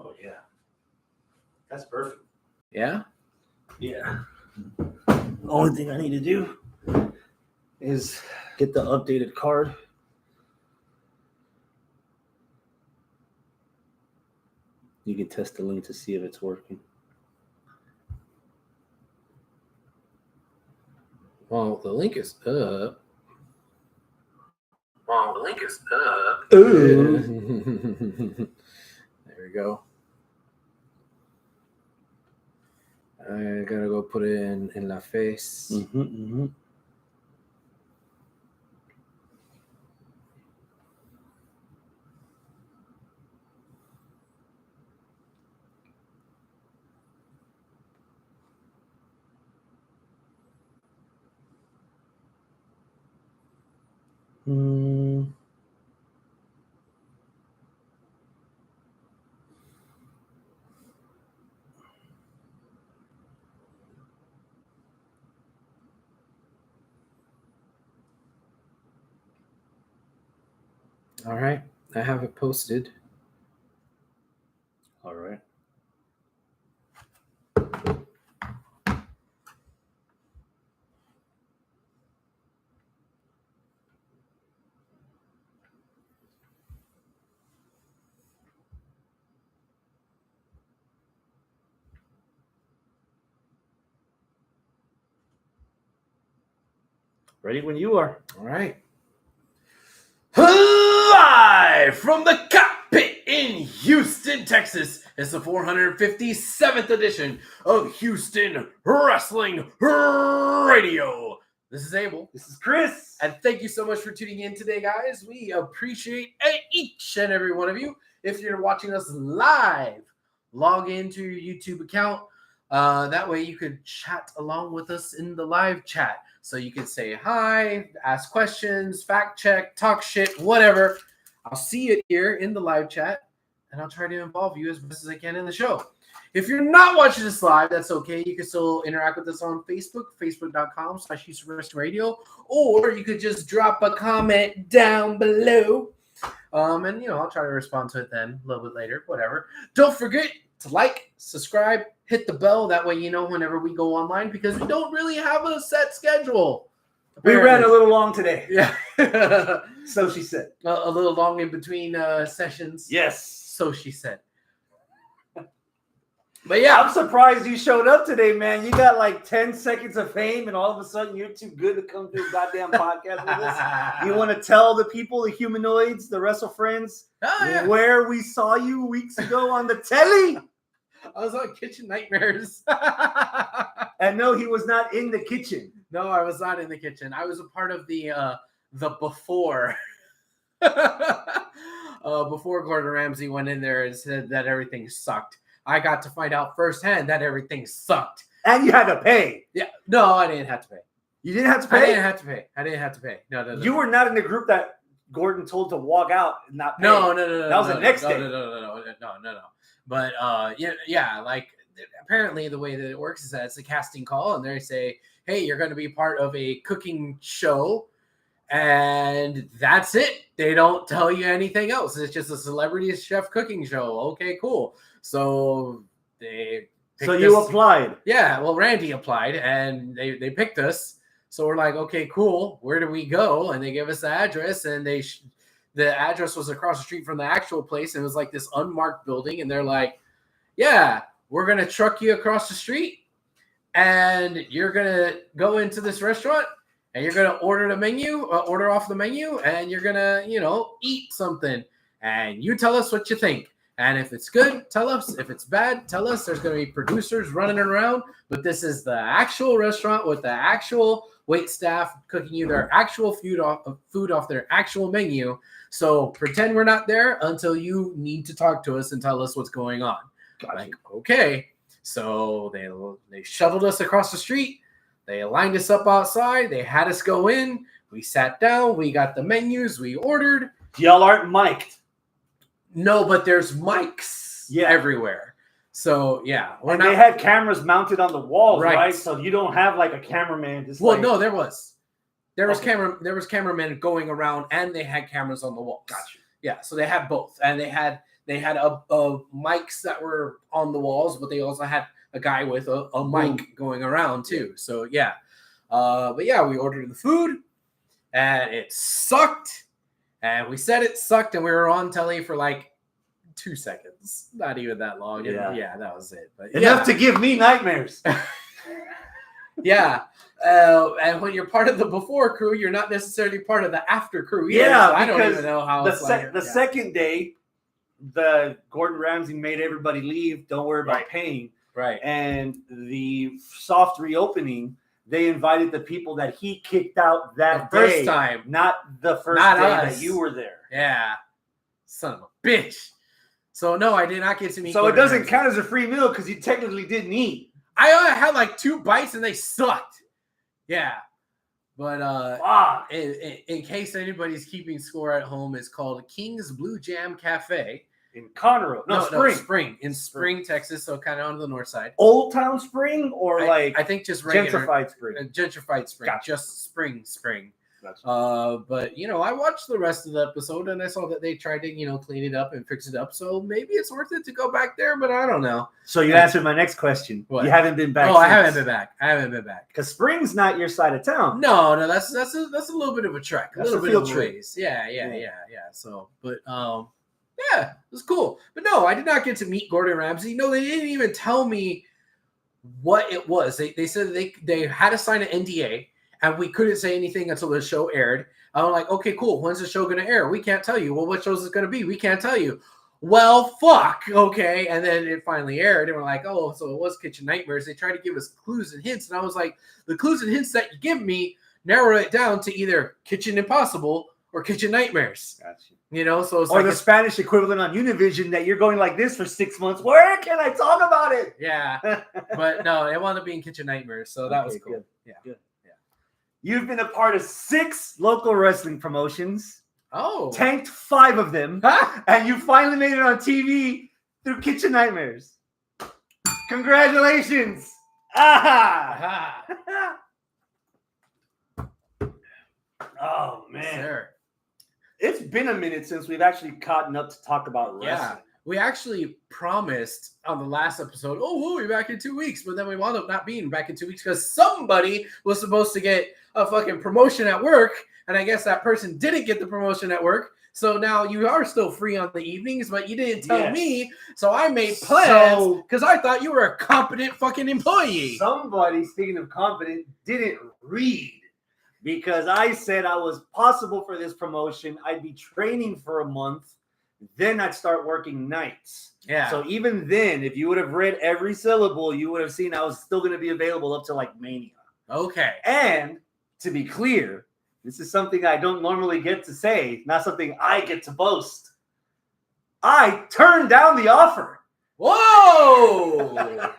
Oh, yeah. That's perfect. Yeah? Yeah. The only thing I need to do is get the updated card. You can test the link to see if it's working. Well, the link is up. Ooh. There we go. I gotta go put it in la face. Mm-hmm, mm-hmm. All right. I have it posted. All right. Ready when you are. All right. Live from the cockpit in Houston, Texas, it's the 457th edition of Houston Wrestling Radio. This is Abel. This is Chris. And thank you so much for tuning in today, guys. We appreciate each and every one of you. If you're watching us live, log into your YouTube account. That way you could chat along with us in the live chat. So you can say hi, ask questions, fact check, talk shit, whatever. I'll see it here in the live chat, and I'll try to involve you as best as I can in the show. If you're not watching this live, that's okay. You can still interact with us on Facebook, facebook.com/HWR, or you could just drop a comment down below. And, I'll try to respond to it then a little bit later, whatever. Don't forget to like, subscribe, hit the bell. That way you know whenever we go online, because we don't really have a set schedule. Apparently. We ran a little long today. Yeah. So she said. A little long in between sessions. Yes. So she said. But yeah. I'm surprised you showed up today, man. You got like 10 seconds of fame, and all of a sudden you're too good to come do a goddamn podcast with us. You want to tell the people, the humanoids, the wrestle friends, where we saw you weeks ago on the telly? I was on Kitchen Nightmares. And no, he was not in the kitchen. No, I was not in the kitchen. I was a part of the before. Before Gordon Ramsay went in there and said that everything sucked. I got to find out firsthand that everything sucked. And you had to pay. Yeah. No, I didn't have to pay. You didn't have to pay? I didn't have to pay. No. You were not in the group that Gordon told to walk out and not pay. No. That was the next day. No. But yeah, like apparently the way that it works is that it's a casting call, and they say, hey, you're going to be part of a cooking show. And that's it. They don't tell you anything else. It's just a celebrity chef cooking show. Okay, cool. So they applied. Yeah, well, Randy applied, and they picked us. So we're like, okay, cool. Where do we go? And they give us the address, and the address was across the street from the actual place, and it was like this unmarked building. And they're like, yeah, we're going to truck you across the street, and you're going to go into this restaurant, and you're going to order off the menu, and you're going to, eat something, and you tell us what you think. And if it's good, tell us. If it's bad, tell us. There's going to be producers running around, but this is the actual restaurant with the actual wait staff cooking you their actual food off their actual menu. So pretend we're not there until you need to talk to us and tell us what's going on. Gotcha. Like, okay. So they shuttled us across the street. They lined us up outside. They had us go in. We sat down. We got the menus. We ordered. Y'all aren't mic'd. No, but there's mics everywhere. So, yeah. They had cameras mounted on the walls, right? So you don't have like a cameraman. No, there was. There was cameramen going around, and they had cameras on the walls. Gotcha. Yeah, so they had both. And they had They had mics that were on the walls, but they also had a guy with a mic going around too. So yeah, but yeah, we ordered the food, and it sucked. And we said it sucked, and we were on telly for like 2 seconds, not even that long. Yeah, that was it. But enough to give me nightmares. Yeah. And when you're part of the before crew, you're not necessarily part of the after crew either. Yeah, so I don't even know how the second day, the Gordon Ramsay made everybody leave. Don't worry about paying. Right. And the soft reopening, they invited the people that he kicked out that first time, not the first not day us. that you were there. Yeah. Son of a bitch. So no, I did not get to meet. So Gordon it doesn't Ramsay. count as a free meal because you technically didn't eat. I had like 2 bites and they sucked. Yeah. But in case anybody's keeping score at home, it's called King's Blue Jam Cafe. In Conroe. Spring. In Spring, Texas, so kind of on the north side. Old Town Spring or I think just regular. Gentrified Spring. Gentrified Spring. Gotcha. Just Spring. Gotcha. But, I watched the rest of the episode and I saw that they tried to, clean it up and fix it up. So maybe it's worth it to go back there, but I don't know. So you answered my next question. What? You haven't been back since. I haven't been back. Because Spring's not your side of town. No, that's a little bit of a trek. That's a little a bit of field a trip. ways. Yeah. So, but, yeah, it was cool. But no, I did not get to meet Gordon Ramsay. No, they didn't even tell me what it was. They said they had to sign an NDA, and we couldn't say anything until the show aired. I'm like, okay, cool. When's the show going to air? We can't tell you. Well, what shows is going to be? We can't tell you. Well, fuck. Okay. And then it finally aired, and we're like, oh, so it was Kitchen Nightmares. They tried to give us clues and hints, and I was like, the clues and hints that you give me narrow it down to either Kitchen Impossible or Kitchen Nightmares. Gotcha. So it's or like the Spanish equivalent on Univision that you're going like this for 6 months. Where can I talk about it? Yeah. But no, it wound up being Kitchen Nightmares. So that was cool. Good. Yeah. Good. Yeah. You've been a part of 6 local wrestling promotions. Oh. Tanked 5 of them. And you finally made it on TV through Kitchen Nightmares. Congratulations. Ah. Oh, man. Yes, sir. It's been a minute since we've actually caught up to talk about wrestling. Yeah. We actually promised on the last episode, we'll be back in 2 weeks. But then we wound up not being back in 2 weeks because somebody was supposed to get a fucking promotion at work. And I guess that person didn't get the promotion at work. So now you are still free on the evenings, but you didn't tell me. So I made plans because I thought you were a competent fucking employee. Somebody, speaking of competent, didn't read. Because I said I was possible for this promotion. I'd be training for a month. Then I'd start working nights. Yeah. So even then, if you would have read every syllable, you would have seen I was still going to be available up to like Mania. Okay. And to be clear, this is something I don't normally get to say. Not something I get to boast. I turned down the offer. Whoa!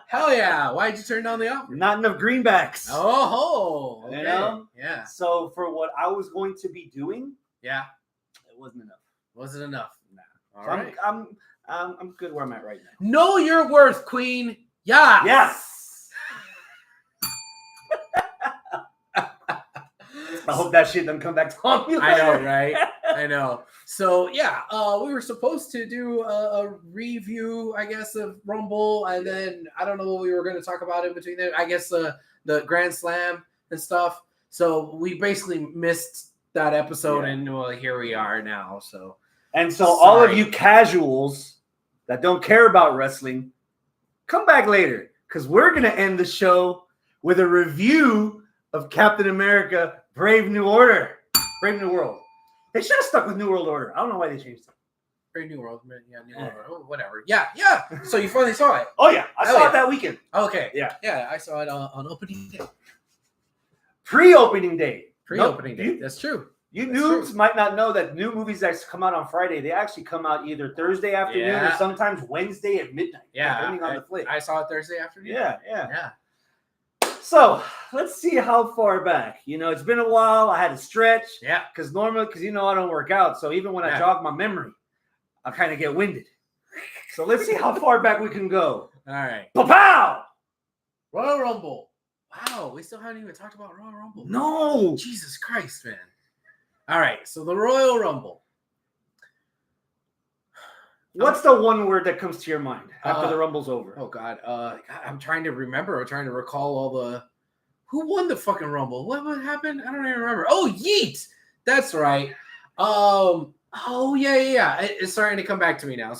Hell yeah. Why'd you turn down the offer? Not enough greenbacks. Oh, okay. You know? Yeah. So for what I was going to be doing, it wasn't enough. Wasn't enough. Nah. All So right. I'm good where I'm at right now. Know your worth, Queen. Yeah. Yes. I hope that shit doesn't come back to haunt me. I know, right? I know. So yeah, we were supposed to do a review, I guess, of Rumble, and then I don't know what we were going to talk about in between there. I guess the Grand Slam and stuff. So we basically missed that episode, and well, here we are now. So all of you casuals that don't care about wrestling, come back later because we're going to end the show with a review of Captain America: Brave New World. They should have stuck with New World Order. I don't know why they changed it. Brave New World, yeah, New World, whatever. Yeah. So you finally saw it? Oh yeah, I saw it that weekend. Okay. Yeah. I saw it on opening day. Pre-opening day. Pre-opening day. That's true. You noobs might not know that new movies that come out on Friday, they actually come out either Thursday afternoon or sometimes Wednesday at midnight. Yeah. Depending on the flick. I saw it Thursday afternoon. Yeah. So let's see how far back. It's been a while. I had to stretch. Yeah. Because I don't work out. So even when I jog my memory, I kind of get winded. So let's see how far back we can go. All right. Pow! Royal Rumble. Wow, we still haven't even talked about Royal Rumble. No. Jesus Christ, man. All right, so the Royal Rumble. What's the one word that comes to your mind after the Rumble's over? Oh God, I'm trying to remember. I'm trying to recall all the. Who won the fucking Rumble? What happened? I don't even remember. Oh, Yeet. That's right. Oh yeah. It's starting to come back to me now.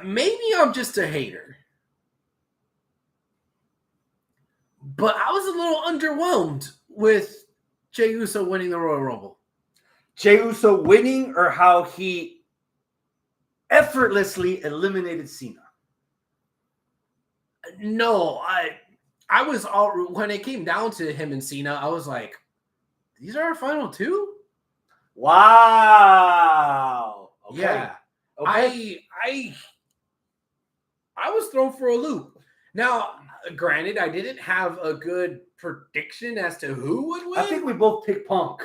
Maybe I'm just a hater, but I was a little underwhelmed with Jey Uso winning the Royal Rumble. Jey Uso winning, or how he effortlessly eliminated Cena? No, I was all when it came down to him and Cena, I was like, these are our final two? Wow. Okay. Yeah. Okay. I was thrown for a loop. Now, granted, I didn't have a good prediction as to who would win. I think we both picked Punk.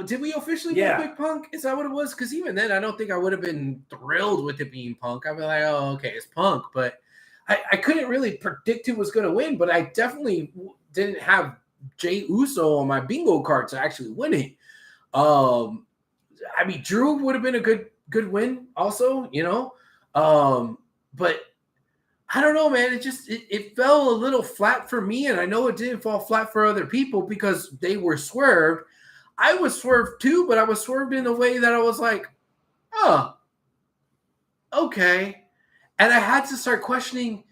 Did we officially pick Punk? Is that what it was? Because even then, I don't think I would have been thrilled with it being Punk. I'd be like, oh, okay, it's Punk. But I couldn't really predict who was going to win, but I definitely didn't have Jey Uso on my bingo card to actually win it. I mean, Drew would have been a good win also, you know. But I don't know, man. It fell a little flat for me, and I know it didn't fall flat for other people because they were swerved. I was swerved too, but I was swerved in a way that I was like, oh, okay. And I had to start questioning,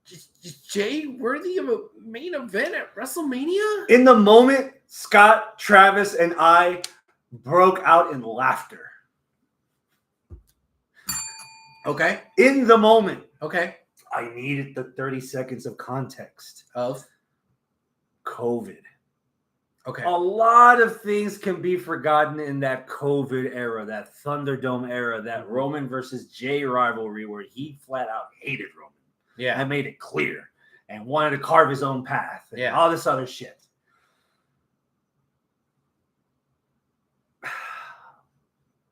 is Jay worthy of a main event at WrestleMania? In the moment, Scott, Travis, and I broke out in laughter. Okay. In the moment. Okay. I needed the 30 seconds of context. Of? COVID. Okay. A lot of things can be forgotten in that COVID era, that Thunderdome era, that Roman versus Jay rivalry where he flat out hated Roman. Yeah. And made it clear and wanted to carve his own path and all this other shit.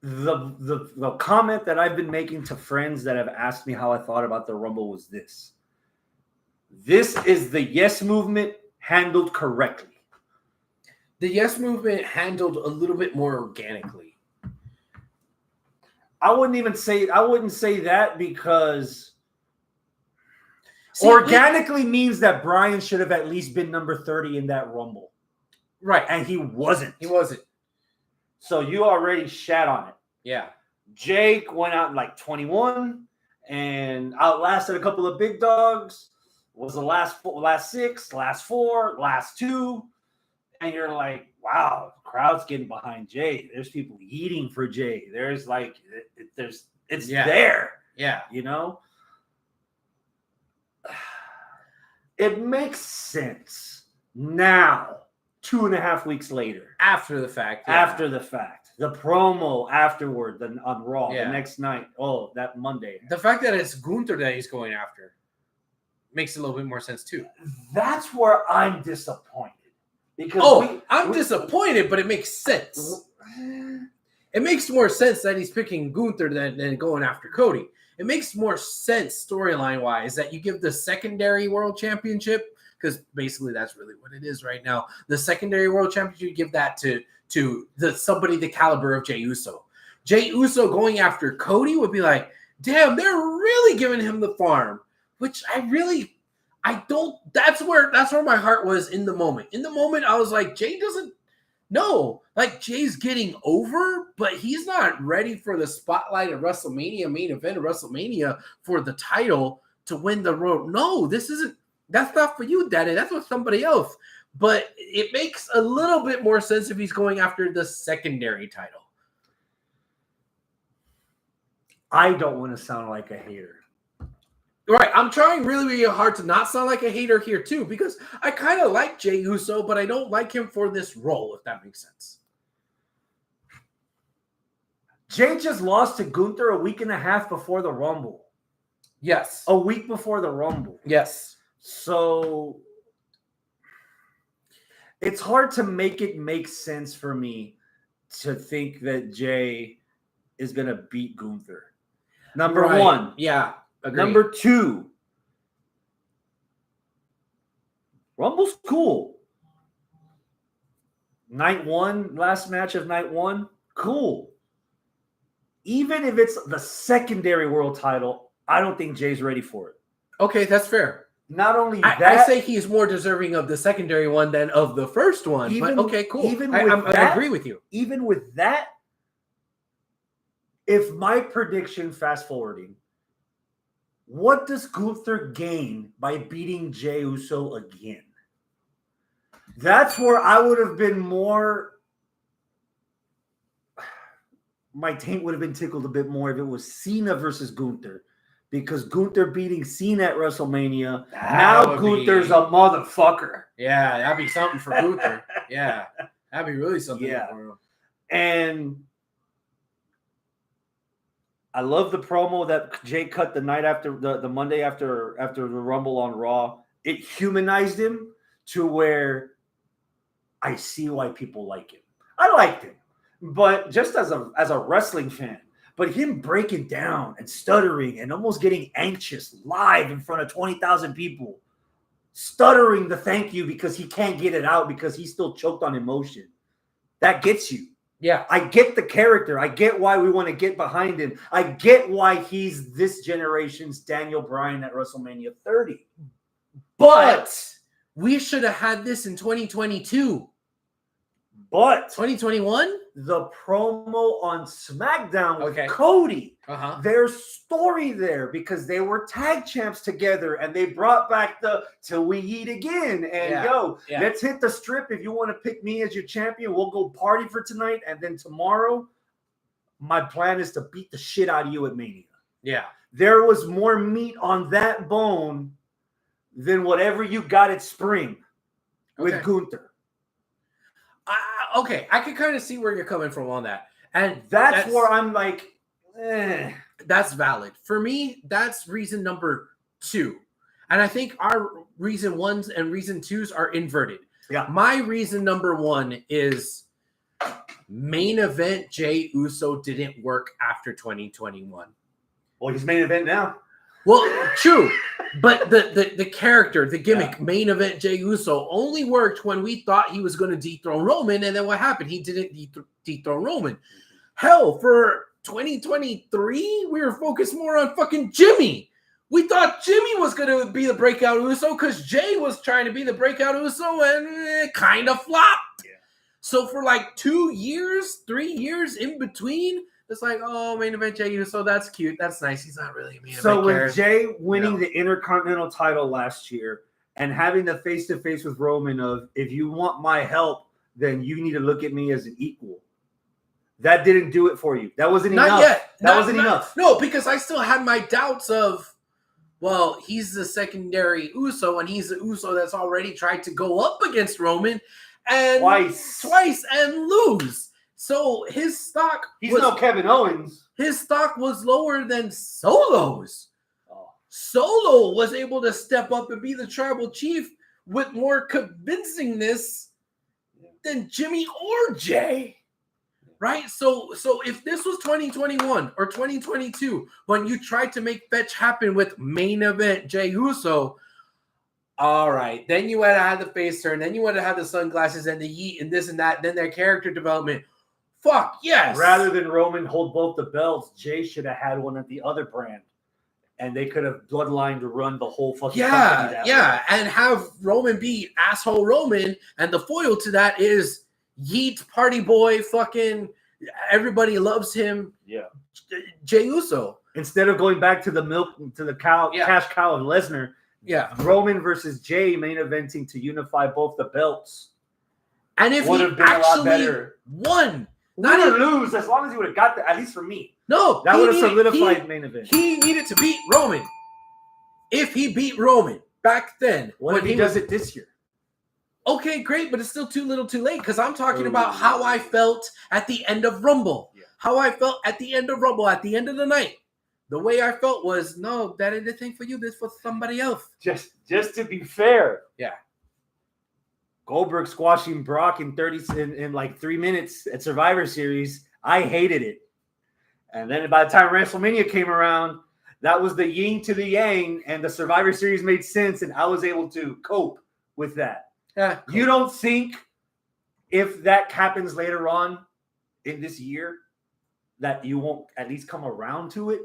The comment that I've been making to friends that have asked me how I thought about the Rumble was this. This is the Yes Movement handled correctly. The Yes Movement handled a little bit more organically. I wouldn't say that because organically means that Bryan should have at least been number 30 in that Rumble. Right. And he wasn't. So you already shat on it. Yeah. Jake went out in like 21 and outlasted a couple of big dogs. Was the last 6, last 4, last 2. And you're like, wow, the crowd's getting behind Jay. There's people eating for Jay. There's like, it's there. Yeah. You know? It makes sense now, 2.5 weeks later. After the fact. Yeah. After the fact. The promo afterward on Raw the next night. Oh, that Monday. The fact that it's Gunther that he's going after makes a little bit more sense too. That's where I'm disappointed. Because I'm disappointed, but it makes sense. It makes more sense that he's picking Gunther than going after Cody. It makes more sense storyline-wise that you give the secondary world championship, because basically that's really what it is right now. The secondary world championship, you give that to somebody the caliber of Jey Uso. Jey Uso going after Cody would be like, damn, they're really giving him the farm, which I don't. That's where my heart was in the moment. In the moment, I was like, Jay doesn't know. Like, Jay's getting over, but he's not ready for the spotlight of WrestleMania, main event of WrestleMania for the title to win the road. No, that's not for you, Daddy. That's for somebody else. But it makes a little bit more sense if he's going after the secondary title. I don't want to sound like a hater. Right, I'm trying really, really hard to not sound like a hater here too, because I kind of like Jey Uso, but I don't like him for this role, if that makes sense. Jay just lost to Gunther a week and a half before the Rumble. Yes. A week before the Rumble. Yes. So it's hard to make it make sense for me to think that Jay is going to beat Gunther. Number one. Yeah. Agreed. Number 2, Rumble's cool. Night 1, last match of night 1, cool. Even if it's the secondary world title, I don't think Jay's ready for it. Okay, that's fair. Not only that, I say he's more deserving of the secondary one than of the first one. But okay, cool. I agree with you. Even with that, if my prediction, fast forwarding, what does Gunther gain by beating Jey Uso again? That's where I would have been more. My taint would have been tickled a bit more if it was Cena versus Gunther. Because Gunther beating Cena at WrestleMania, now Gunther's a motherfucker. Yeah, that'd be something for Gunther. Yeah, that'd be really something for him. And I love the promo that Jay cut the night after the Monday after the Rumble on Raw. It humanized him to where I see why people like him. I liked him, but just as a wrestling fan. But him breaking down and stuttering and almost getting anxious live in front of 20,000 people, stuttering the thank you because he can't get it out because he's still choked on emotion. That gets you. Yeah. I get the character. I get why we want to get behind him. I get why he's this generation's Daniel Bryan at WrestleMania 30. But we should have had this in 2022. But 2021? The promo on SmackDown with Cody, there's story there because they were tag champs together and they brought back the till we eat again. And let's hit the strip. If you want to pick me as your champion, we'll go party for tonight. And then tomorrow, my plan is to beat the shit out of you at Mania. Yeah. There was more meat on that bone than whatever you got at Spring with Gunther. Okay, I can kind of see where you're coming from on that. And that's where I'm like, that's valid. For me, that's reason number 2. And I think our reason 1s and reason 2s are inverted. Yeah. My reason number 1 is main event Jey Uso didn't work after 2021. Well, he's main event now. Well, true. But the character, the gimmick, main event Jey Uso only worked when we thought he was going to dethrone Roman. And then what happened? He didn't dethrone Roman. Hell, for 2023, we were focused more on fucking Jimmy. We thought Jimmy was going to be the breakout Uso because Jay was trying to be the breakout Uso and it kind of flopped. Yeah. So for like 2 years, 3 years in between, it's like, oh, main event Jey Uso, that's cute. That's nice. He's not really a main event. So with Jay winning the Intercontinental title last year and having the face-to-face with Roman of, if you want my help, then you need to look at me as an equal. That didn't do it for you. That wasn't enough. Not yet. That wasn't enough. No, because I still had my doubts of, well, he's the secondary Uso, and he's the Uso that's already tried to go up against Roman and twice and lose. So his stock he's no Kevin Owens. His stock was lower than Solo's. Oh. Solo was able to step up and be the tribal chief with more convincingness than Jimmy or Jay. Right? So if this was 2021 or 2022, when you tried to make fetch happen with main event Jey Uso, all right, then you would have had the face turn, then you would have had the sunglasses and the yeet and this and that, then their character development. Fuck yes. Rather than Roman hold both the belts, Jay should have had one at the other brand. And they could have bloodlined to run the whole fucking company that way. And have Roman beat asshole Roman. And the foil to that is Yeet, party boy, fucking everybody loves him. Yeah. Jey Uso. Instead of going back to the cash cow of Lesnar. Yeah. Roman versus Jay main eventing to unify both the belts. And if he actually won. Not to lose, as long as he would have got that, at least for me. No, that would have solidified main event. He needed to beat Roman. If he beat Roman back then, what if he does it this year? Okay, great, but it's still too little, too late. Because I'm talking about how I felt at the end of Rumble. Yeah. How I felt at the end of Rumble, at the end of the night. The way I felt was, no, that ain't the thing for you. This was somebody else. Just to be fair. Yeah. Goldberg squashing Brock in like 3 minutes at Survivor Series. I hated it. And then by the time WrestleMania came around, that was the yin to the yang, and the Survivor Series made sense, and I was able to cope with that. Yeah, cool. You don't think if that happens later on in this year that you won't at least come around to it?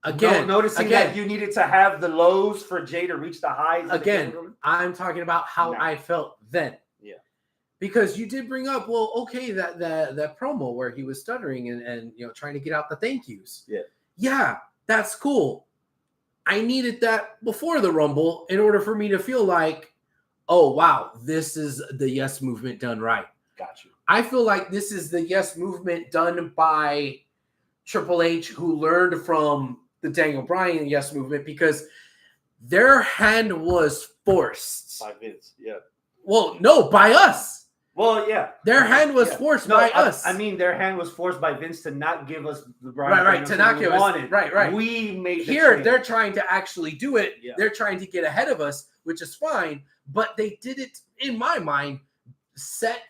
Noticing that you needed to have the lows for Jay to reach the highs. Again, I'm talking about how I felt then. Yeah. Because you did bring up, well, okay, that promo where he was stuttering and trying to get out the thank yous. Yeah. Yeah, that's cool. I needed that before the Rumble in order for me to feel like, oh, wow, this is the Yes movement done right. Got you. I feel like this is the Yes movement done by Triple H, who learned from the Daniel Bryan Yes movement, because their hand was forced. By Vince, yeah. Well, no, by us. Well, yeah. Their hand was forced by us. I mean, their hand was forced by Vince to not give us the Bryan. Right, to not give us. Right. We made here. They're trying to actually do it. Yeah. They're trying to get ahead of us, which is fine. But they did it, in my mind, set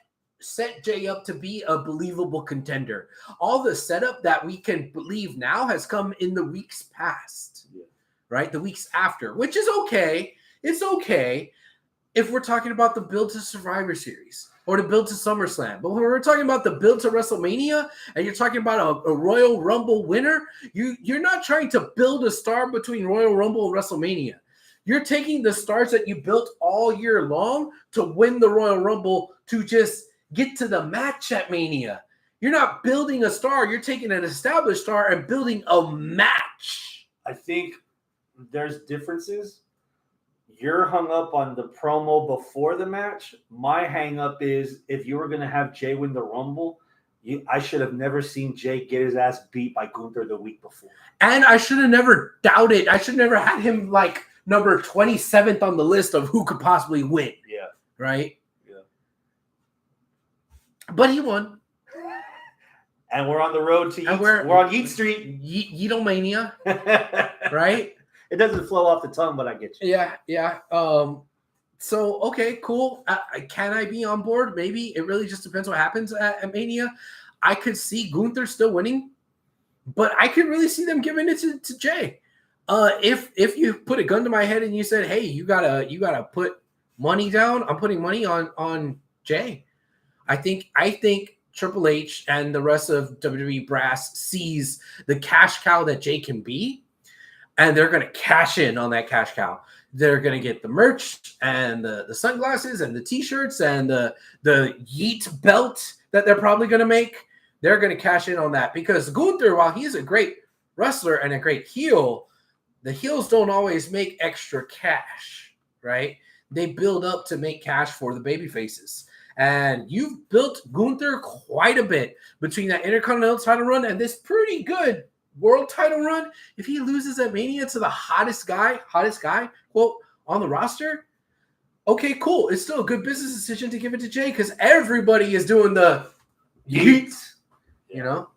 Jay up to be a believable contender. All the setup that we can believe now has come in the weeks past, right? The weeks after, which is okay. It's okay if we're talking about the build to Survivor Series or the build to SummerSlam. But when we're talking about the build to WrestleMania and you're talking about a Royal Rumble winner, you're not trying to build a star between Royal Rumble and WrestleMania. You're taking the stars that you built all year long to win the Royal Rumble to just get to the match at Mania. You're not building a star. You're taking an established star and building a match. I think there's differences. You're hung up on the promo before the match. My hang up is if you were going to have Jay win the Rumble, I should have never seen Jay get his ass beat by Gunther the week before. And I should have never doubted. I should never had him like number 27th on the list of who could possibly win. Yeah. Right? Yeah. But he won. And we're on the road to Yeet. We're on Yeet Street. Yeetomania. Right? It doesn't flow off the tongue, but I get you. Yeah. So, okay, cool. Can I be on board? Maybe. It really just depends what happens at Mania. I could see Gunther still winning, but I could really see them giving it to Jay. If you put a gun to my head and you said, hey, you gotta put money down, I'm putting money on Jay. I think Triple H and the rest of WWE brass sees the cash cow that Jay can be, and they're going to cash in on that cash cow. They're going to get the merch and the sunglasses and the T-shirts and the Yeet belt that they're probably going to make. They're going to cash in on that because Gunther, while he's a great wrestler and a great heel, the heels don't always make extra cash, right? They build up to make cash for the baby faces. And you've built Gunther quite a bit between that Intercontinental title run and this pretty good world title run. If he loses at Mania to the hottest guy, quote, on the roster, okay, cool. It's still a good business decision to give it to Jay because everybody is doing the Yeet, you know?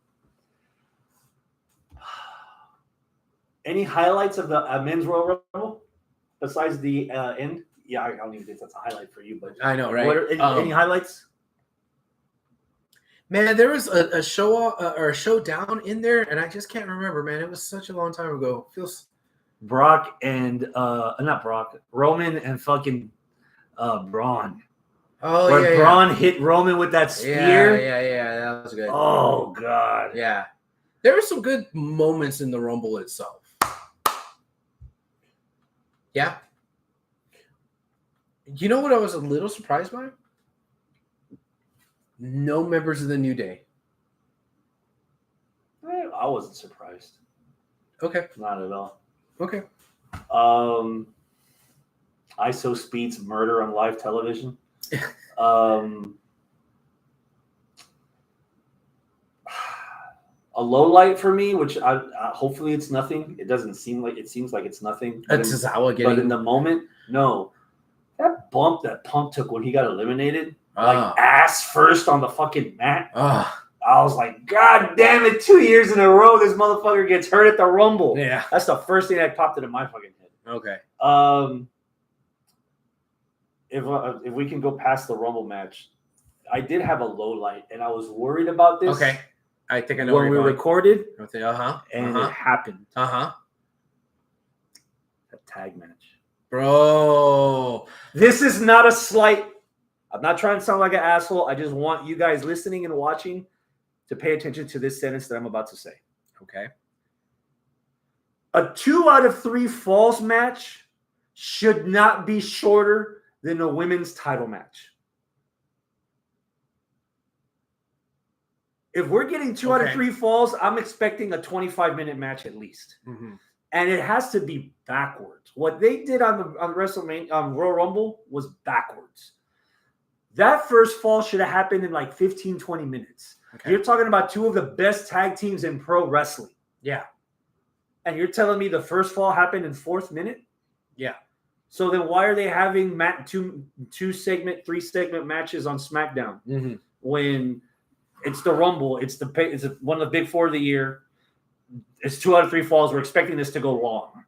Any highlights of the men's Royal Rumble besides the end? Yeah, I don't even think that's a highlight for you, but I know, right? Any highlights? Man, there was a show or a showdown in there, and I just can't remember, man. It was such a long time ago. Feels Brock and not Brock, Roman and fucking Braun. Oh, where Braun hit Roman with that spear. Yeah, that was good. Oh God. Yeah. There were some good moments in the Rumble itself. Yeah. You know what I was a little surprised by? No members of the New Day. I wasn't surprised. Okay. Not at all. Okay. ISO Speed's murder on live television. A low light for me, which I hopefully it's nothing. It doesn't seem like it seems like it's nothing. But in the moment, no. That bump that Punk took when he got eliminated, like ass first on the fucking mat. I was like, God damn it, 2 years in a row, this motherfucker gets hurt at the Rumble. Yeah. That's the first thing that popped into my fucking head. Okay. If we can go past the Rumble match, I did have a low light, and I was worried about this. Okay. I think I know when we recorded. And it happened. That tag match. Bro. This is not a slight. I'm not trying to sound like an asshole. I just want you guys listening and watching to pay attention to this sentence that I'm about to say. Okay. A 2 out of 3 falls match should not be shorter than a women's title match. If we're getting 2 out of 3 falls, I'm expecting a 25-minute match at least. Mm-hmm. And it has to be backwards. What they did on WrestleMania, Royal Rumble was backwards. That first fall should have happened in like 15, 20 minutes. Okay. You're talking about 2 of the best tag teams in pro wrestling. Yeah. And you're telling me the first fall happened in 4th minute? Yeah. So then why are they having 3-segment matches on SmackDown when it's the Rumble? It's one of the big 4 of the year. It's 2 out of 3 falls. We're expecting this to go long.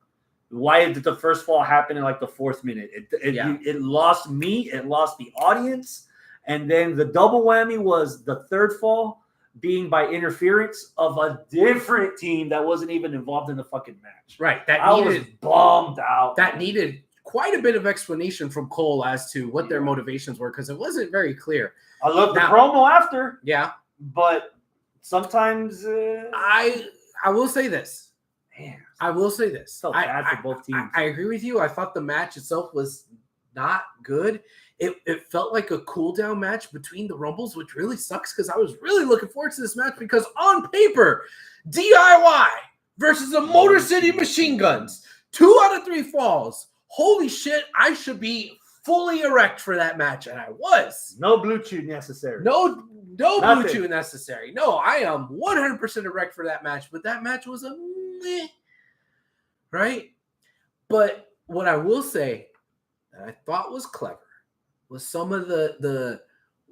Why did the first fall happen in like the 4th minute? It lost me. It lost the audience. And then the double whammy was the 3rd fall being by interference of a different team that wasn't even involved in the fucking match. Right. I was bummed out. That needed quite a bit of explanation from Cole as to what their motivations were, because it wasn't very clear. I loved the promo after. Yeah. But sometimes I will say this. Man, I will say this. Felt bad for both teams. I agree with you. I thought the match itself was not good. It felt like a cool down match between the Rumbles, which really sucks because I was really looking forward to this match because on paper, DIY versus the Motor City Machine Guns, 2 out of 3 falls. Holy shit, I should be fully erect for that match, and I was. No blue chew necessary. No blue chew necessary. No, I am 100% erect for that match, but that match was a meh, right? But what I will say that I thought was clever was some of the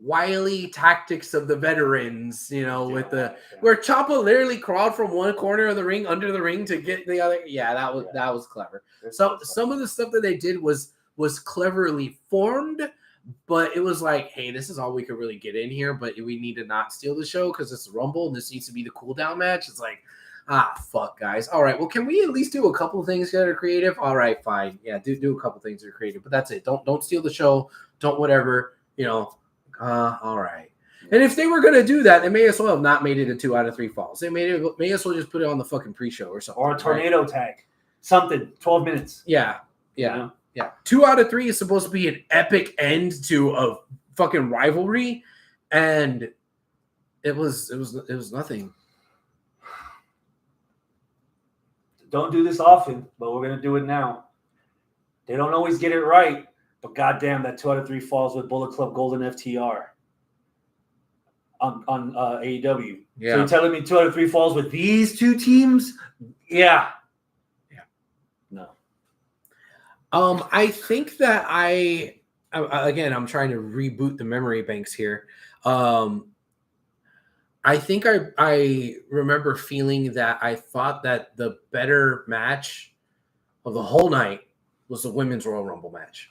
wily tactics of the veterans, where Ciampa literally crawled from one corner of the ring under the ring to get the other. Yeah, that was clever. So some of the stuff that they did was cleverly formed, but it was like, hey, this is all we could really get in here, but we need to not steal the show because it's a Rumble and this needs to be the cool down match. It's like, fuck, guys. All right, well, can we at least do a couple things that are creative? All right, fine. Yeah, do a couple things that are creative, but that's it. Don't steal the show. Don't whatever, all right. And if they were going to do that, they may as well have not made it a 2 out of 3 falls. They may as well just put it on the fucking pre-show or something. Or a tornado tag. Something. 12 minutes. Yeah. 2 out of 3 is supposed to be an epic end to a fucking rivalry, and it was nothing. Don't do this often, but we're gonna do it now. They don't always get it right, but goddamn, that 2 out of 3 falls with Bullet Club Gold and FTR on AEW. Yeah. So you're telling me 2 out of 3 falls with these 2 teams? Yeah. No. I think that I'm trying to reboot the memory banks here. I think I remember feeling that I thought that the better match of the whole night was the Women's Royal Rumble match.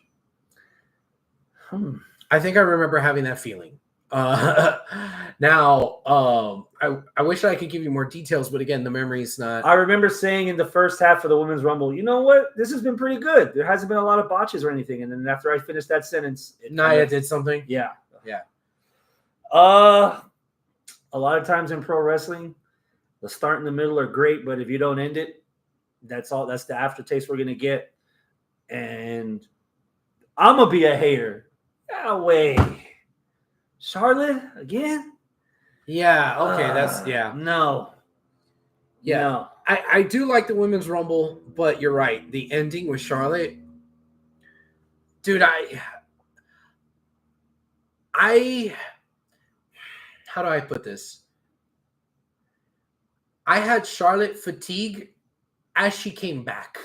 I think I remember having that feeling. Now, I wish I could give you more details, but again, the memory's not. I remember saying in the first half of the Women's Rumble, you know what? This has been pretty good. There hasn't been a lot of botches or anything. And then after I finished that sentence, Nia did something. Yeah. A lot of times in pro wrestling, the start and the middle are great, but if you don't end it, that's the aftertaste we're gonna get. And I'm gonna be a hater. No way. Charlotte again? Yeah, okay, No. Yeah. No. I do like the Women's Rumble, but you're right. The ending with Charlotte, dude, how do I put this? I had Charlotte fatigue as she came back.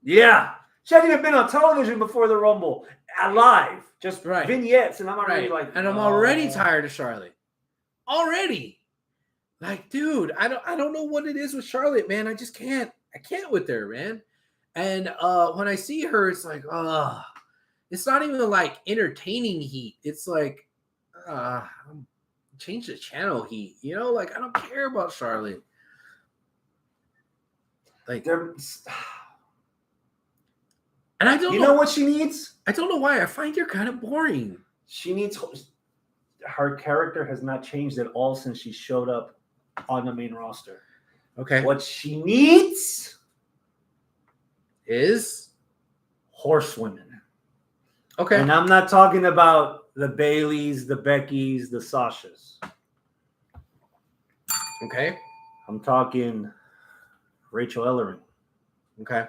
Yeah. She hadn't even been on television before the Rumble. Live. Just vignettes. And I'm already I'm already tired of Charlotte. Already. Like, dude, I don't know what it is with Charlotte, man. I just can't. I can't with her, man. And when I see her, it's like, it's not even like entertaining heat. It's like, change the channel heat. Like, I don't care about Charlotte. Like, and And I don't You know what she needs? I don't know why. I find her kind of boring. She needs. Her character has not changed at all since she showed up on the main roster. Okay. What she needs is horsewomen. Okay. And I'm not talking about the Baileys, the Beckys, the Sashas. Okay. I'm talking Rachel Ellering. Okay.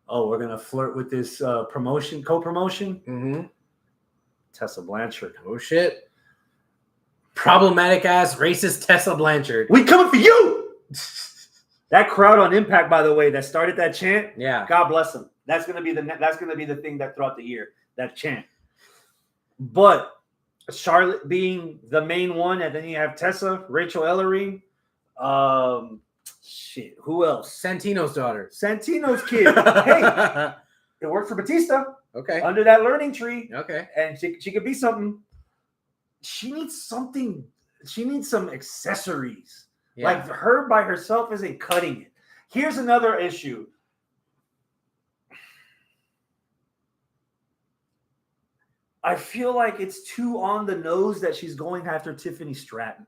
Oh, we're going to flirt with this co-promotion? Mm-hmm. Tessa Blanchard. Oh, shit. Problematic ass racist Tessa Blanchard. We coming for you! That crowd on Impact, by the way, that started that chant. Yeah. God bless them. That's gonna be the thing that throughout the year, that chant. But Charlotte being the main one, and then you have Tessa, Rachel Ellering, who else? Santino's daughter. Santino's kid. Hey, it worked for Batista. Okay. Under that learning tree. Okay. And she could be something. She needs something. She needs some accessories. Yeah. Like her by herself isn't cutting it. Here's another issue. I feel like it's too on the nose that she's going after Tiffany Stratton.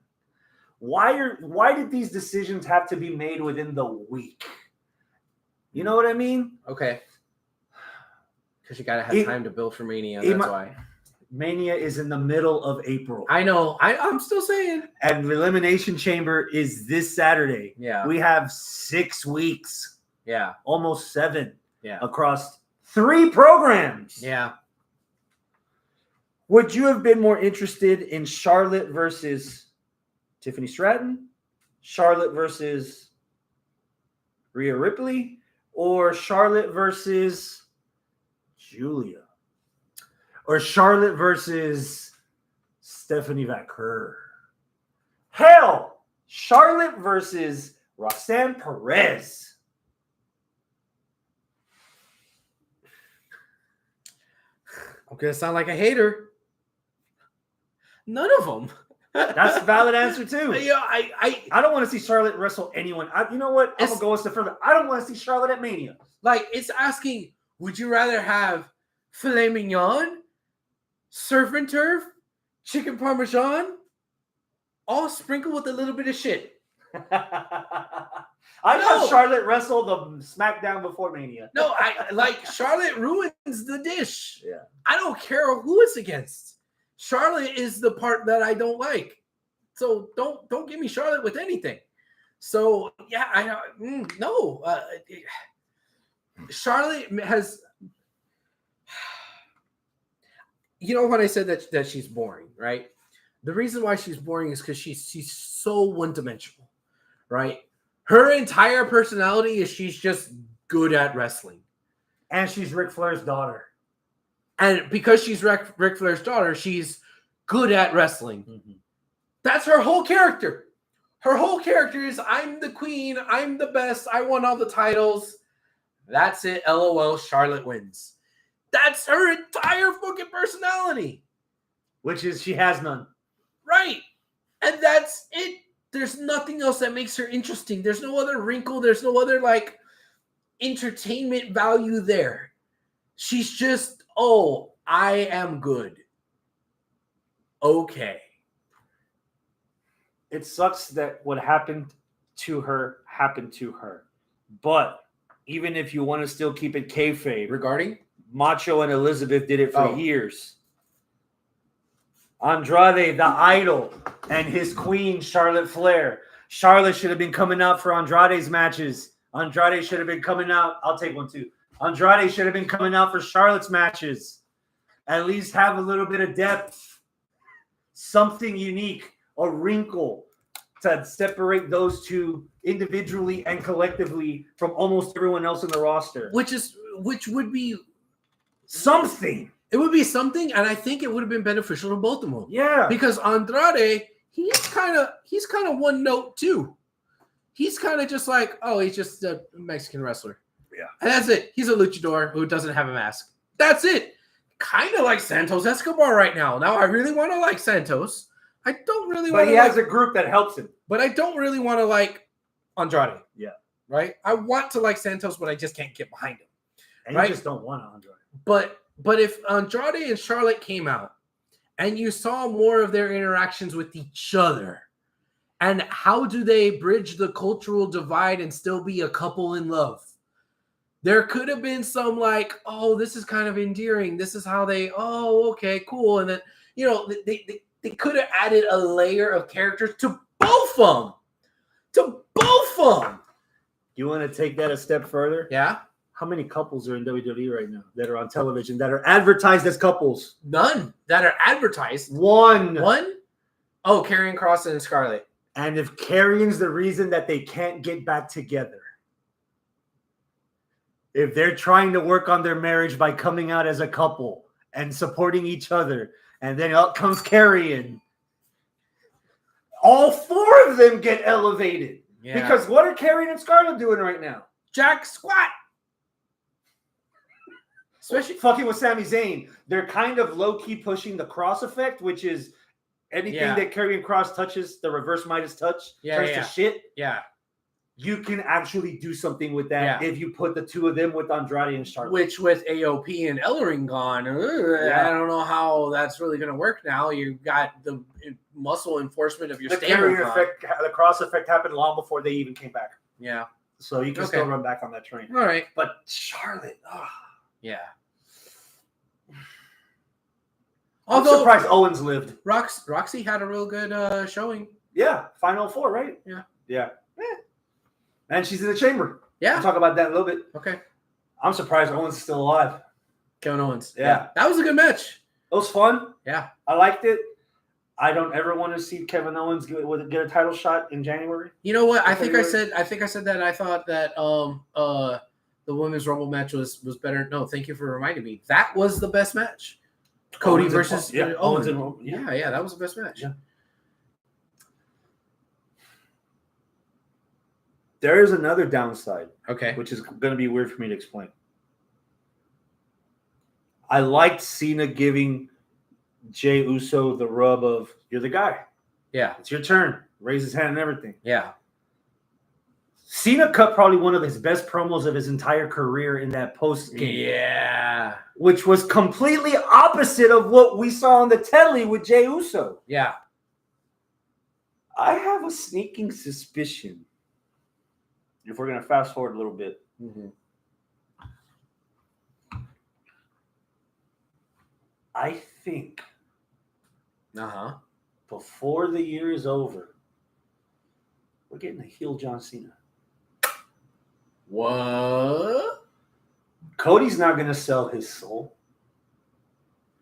Why did these decisions have to be made within the week? You know what I mean? Okay. Because you gotta have time to build for Mania. That's why. Mania is in the middle of April. I know. I'm still saying. And the Elimination Chamber is this Saturday. Yeah. We have 6 weeks. Yeah. Almost 7. Yeah. Across 3 programs. Yeah. Would you have been more interested in Charlotte versus Tiffany Stratton, Charlotte versus Rhea Ripley, or Charlotte versus Julia, or Charlotte versus Stephanie Vaquer? Hell, Charlotte versus Roxanne Perez. I'm gonna sound like a hater. None of them. That's a valid answer too. Yeah, I don't want to see Charlotte wrestle anyone. You know what? I'm gonna go a step further. I don't want to see Charlotte at Mania. Like, it's asking, would you rather have filet mignon, surf and turf, chicken parmesan, all sprinkled with a little bit of shit? I have Charlotte wrestle the SmackDown before Mania. No, Charlotte ruins the dish. Yeah. I don't care who it's against. Charlotte is the part that I don't like. So don't give me Charlotte with anything. So yeah, no. Charlotte has. You know when I said that she's boring, right? The reason why she's boring is because she's so one-dimensional, right? Her entire personality is she's just good at wrestling. And she's Ric Flair's daughter. And because she's Ric Flair's daughter, she's good at wrestling. Mm-hmm. That's her whole character. Her whole character is, I'm the queen, I'm the best, I won all the titles. That's it, LOL, Charlotte wins. That's her entire fucking personality. Which is, she has none. Right. And that's it. There's nothing else that makes her interesting. There's no other wrinkle. There's no other, entertainment value there. She's just, I am good. Okay. It sucks that what happened to her happened to her. But even if you want to still keep it kayfabe, regarding Macho and Elizabeth did it for years. Andrade, the idol, and his queen, Charlotte Flair. Charlotte should have been coming out for Andrade's matches. Andrade should have been coming out. I'll take one too. Andrade should have been coming out for Charlotte's matches. At least have a little bit of depth. Something unique, a wrinkle to separate those two individually and collectively from almost everyone else in the roster. Which would be something. It would be something, and I think it would have been beneficial to both of them. Yeah. Because Andrade, he's kind of one note too. He's kind of just like, he's just a Mexican wrestler. Yeah. And that's it. He's a luchador who doesn't have a mask. That's it. Kind of like Santos Escobar right now. Now, I really want to like Santos. I don't really want to. But he has a group that helps him. But I don't really want to like Andrade. Yeah. Right? I want to like Santos, but I just can't get behind him. And right? you just don't want Andrade. But if Andrade and Charlotte came out and you saw more of their interactions with each other, and how do they bridge the cultural divide and still be a couple in love? There could have been some like, oh, this is kind of endearing. This is how they, oh, okay, cool. And then, they could have added a layer of characters to both of them. You want to take that a step further? Yeah. How many couples are in WWE right now that are on television that are advertised as couples? None that are advertised. One? Oh, Karrion Kross and Scarlett. And if Karrion's the reason that they can't get back together, if they're trying to work on their marriage by coming out as a couple and supporting each other, and then out comes Karrion, all four of them get elevated. Yeah. Because what are Karrion and Scarlett doing right now? Jack squat. Especially fucking with Sami Zayn. They're kind of low-key pushing the cross effect, which is anything that Karrion Kross touches, the reverse Midas touch, turns to shit. Yeah. You can actually do something with that if you put the two of them with Andrade and Charlotte. Which with AOP and Ellering gone, I don't know how that's really going to work now. You've got the muscle enforcement of your stable. The cross effect happened long before they even came back. Yeah. So you can still run back on that train. All right. But Charlotte, yeah. I'm surprised Owens lived. Roxy had a real good showing. Yeah. Final four, right? Yeah. Yeah. And she's in the chamber. Yeah. We'll talk about that in a little bit. Okay. I'm surprised Owens is still alive. Kevin Owens. Yeah. That was a good match. It was fun. Yeah. I liked it. I don't ever want to see Kevin Owens get a title shot in January. You know what? I think I said that I thought that the Women's Rumble match was better. No, thank you for reminding me. That was the best match. Cody versus Owens. Yeah, that was the best match. Yeah. There is another downside. Okay. Which is going to be weird for me to explain. I liked Cena giving Jey Uso the rub of, you're the guy. Yeah. It's your turn. Raise his hand and everything. Yeah. Cena cut probably one of his best promos of his entire career in that post game. Yeah. Which was completely opposite of what we saw on the telly with Jey Uso. Yeah. I have a sneaking suspicion, if we're going to fast forward a little bit, I think before the year is over, we're getting a heel John Cena. What? Cody's not going to sell his soul.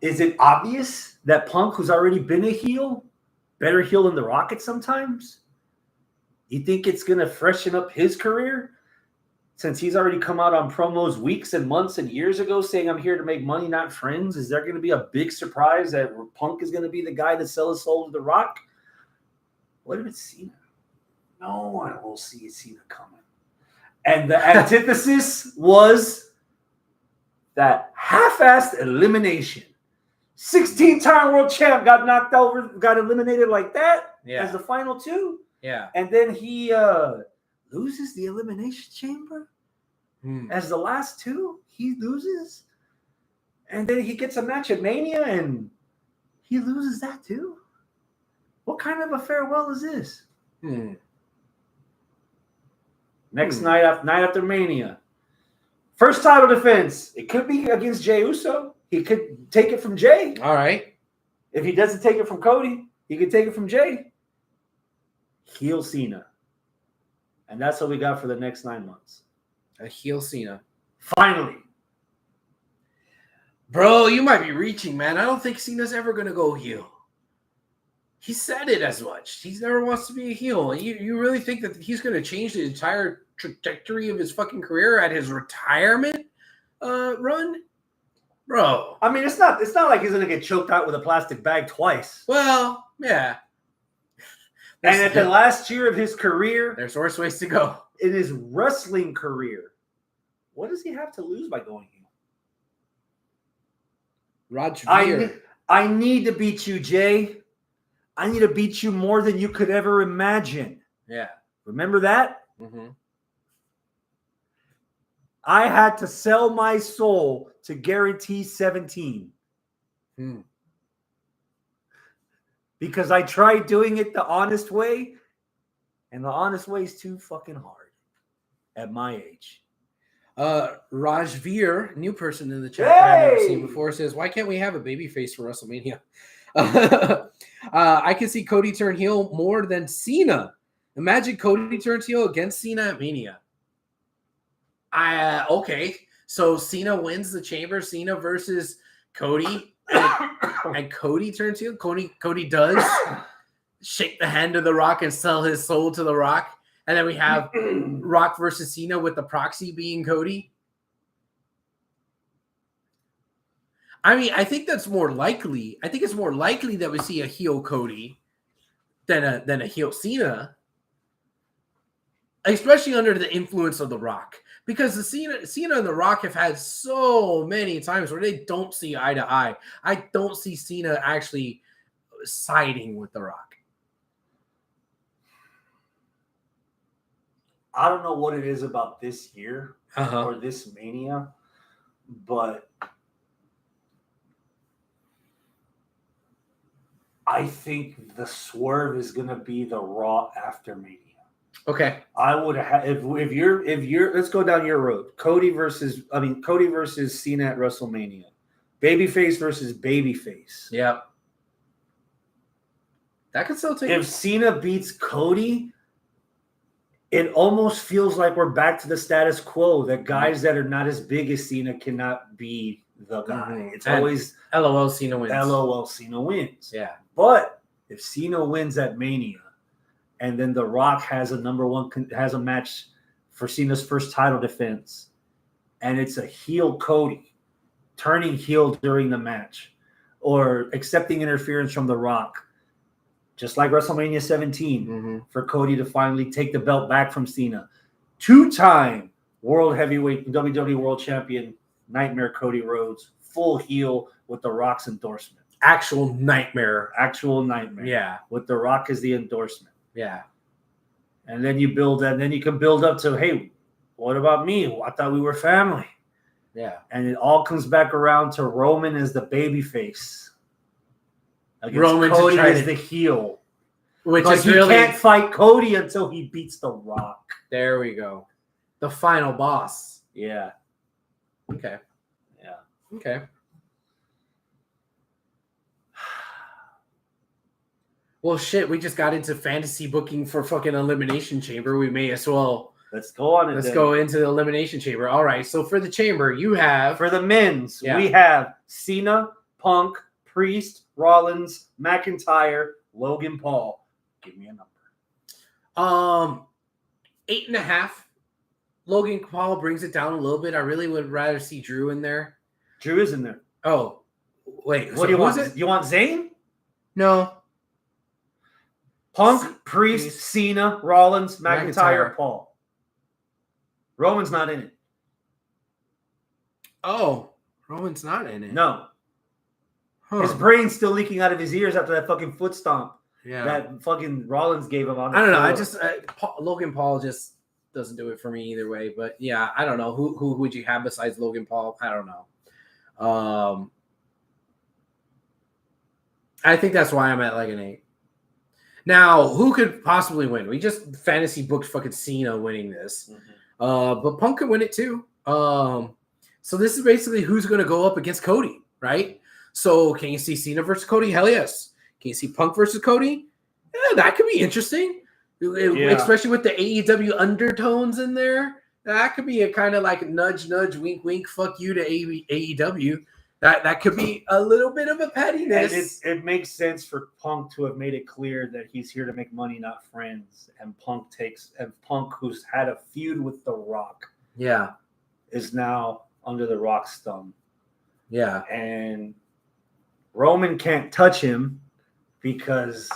Is it obvious that Punk, who's already been a heel, better heel than The Rocket sometimes? You think it's going to freshen up his career? Since he's already come out on promos weeks and months and years ago saying, I'm here to make money, not friends. Is there going to be a big surprise that Punk is going to be the guy to sell his soul to The Rock? What if it's Cena? No one will see Cena coming. And the antithesis was that half-assed elimination. 16-time world champ got knocked over, got eliminated like that as the final two. Yeah. And then he loses the Elimination Chamber as the last two. He loses. And then he gets a match at Mania and he loses that too. What kind of a farewell is this? Next night after Mania. First title defense. It could be against Jey Uso. He could take it from Jey. All right. If he doesn't take it from Cody, he could take it from Jey. Heel Cena. And that's what we got for the next 9 months. A heel Cena. Finally. Bro, you might be reaching, man. I don't think Cena's ever going to go heel. He said it as much. He never wants to be a heel. You really think that he's going to change the entire trajectory of his fucking career at his retirement run? Bro. I mean, it's not like he's going to get choked out with a plastic bag twice. Well, yeah. And at the last year of his career, there's worse ways to go. In his wrestling career, what does he have to lose by going heel? Roger. I need to beat you, Jey. I need to beat you more than you could ever imagine. Yeah. Remember that? I had to sell my soul to guarantee 17. Because I tried doing it the honest way, and the honest way is too fucking hard at my age. Rajveer, new person in the chat I've never seen before, says, why can't we have a baby face for WrestleMania? I can see Cody turn heel more than Cena. Imagine Cody turns heel against Cena at Mania. Okay, so Cena wins the Chamber. Cena versus Cody, and Cody turns heel. Cody does shake the hand of The Rock and sell his soul to The Rock. And then we have Rock versus Cena with the proxy being Cody. I mean, I think that's more likely. I think it's more likely that we see a heel Cody than a heel Cena, especially under the influence of The Rock. Because the Cena and The Rock have had so many times where they don't see eye to eye. I don't see Cena actually siding with The Rock. I don't know what it is about this year or this Mania, but I think the swerve is going to be the Raw after Mania. Okay. I would have if you're let's go down your road. Cody versus Cena at WrestleMania. Babyface versus babyface. Yep. That could still take. If Cena beats Cody, it almost feels like we're back to the status quo that guys that are not as big as Cena cannot be the guy. It's always LOL Cena wins. LOL Cena wins. Yeah. But if Cena wins at Mania and then The Rock has a match for Cena's first title defense and it's a heel Cody turning heel during the match or accepting interference from The Rock, just like WrestleMania 17, for Cody to finally take the belt back from Cena. 2-time World Heavyweight WWE World Champion, Nightmare Cody Rhodes, full heel with The Rock's endorsement. Actual nightmare. Yeah. With The Rock as the endorsement. Yeah. And then you build that, and then you can build up to, hey, what about me? I thought we were family. Yeah. And it all comes back around to Roman as the babyface. Roman Cody is the heel. Which but is he really can't fight Cody until he beats The Rock. There we go. The final boss. Yeah. Okay. Yeah. Okay. Well, shit, we just got into fantasy booking for fucking Elimination Chamber. We may as well. Let's go on. Let's go into the Elimination Chamber. All right. So for the Chamber, you have. For the men's, we have Cena, Punk, Priest, Rollins, McIntyre, Logan Paul. Give me a number. 8.5. Logan Paul brings it down a little bit. I really would rather see Drew in there. Drew is in there. Oh, wait. What do you want? You want Zayn? No. Punk, Priest, Cena, Rollins, McIntyre, Paul. Roman's not in it. Oh, Roman's not in it. No. His brain's still leaking out of his ears after that fucking foot stomp. Yeah. That fucking Rollins gave him on the I don't know. floor. I just Logan Paul just doesn't do it for me either way. But yeah, I don't know. Who would you have besides Logan Paul? I don't know. I think that's why I'm at like an 8. Now, who could possibly win? We just fantasy booked fucking Cena winning this. But Punk could win it too. So this is basically who's going to go up against Cody, right? So can you see Cena versus Cody? Hell yes. Can you see Punk versus Cody? Yeah, that could be interesting. Especially with the AEW undertones in there. That could be a kind of like nudge, nudge, wink, wink, fuck you to AEW. That could be a little bit of a pettiness. And it makes sense for Punk to have made it clear that he's here to make money, not friends. And Punk, who's had a feud with The Rock, is now under The Rock's thumb. Yeah. And Roman can't touch him because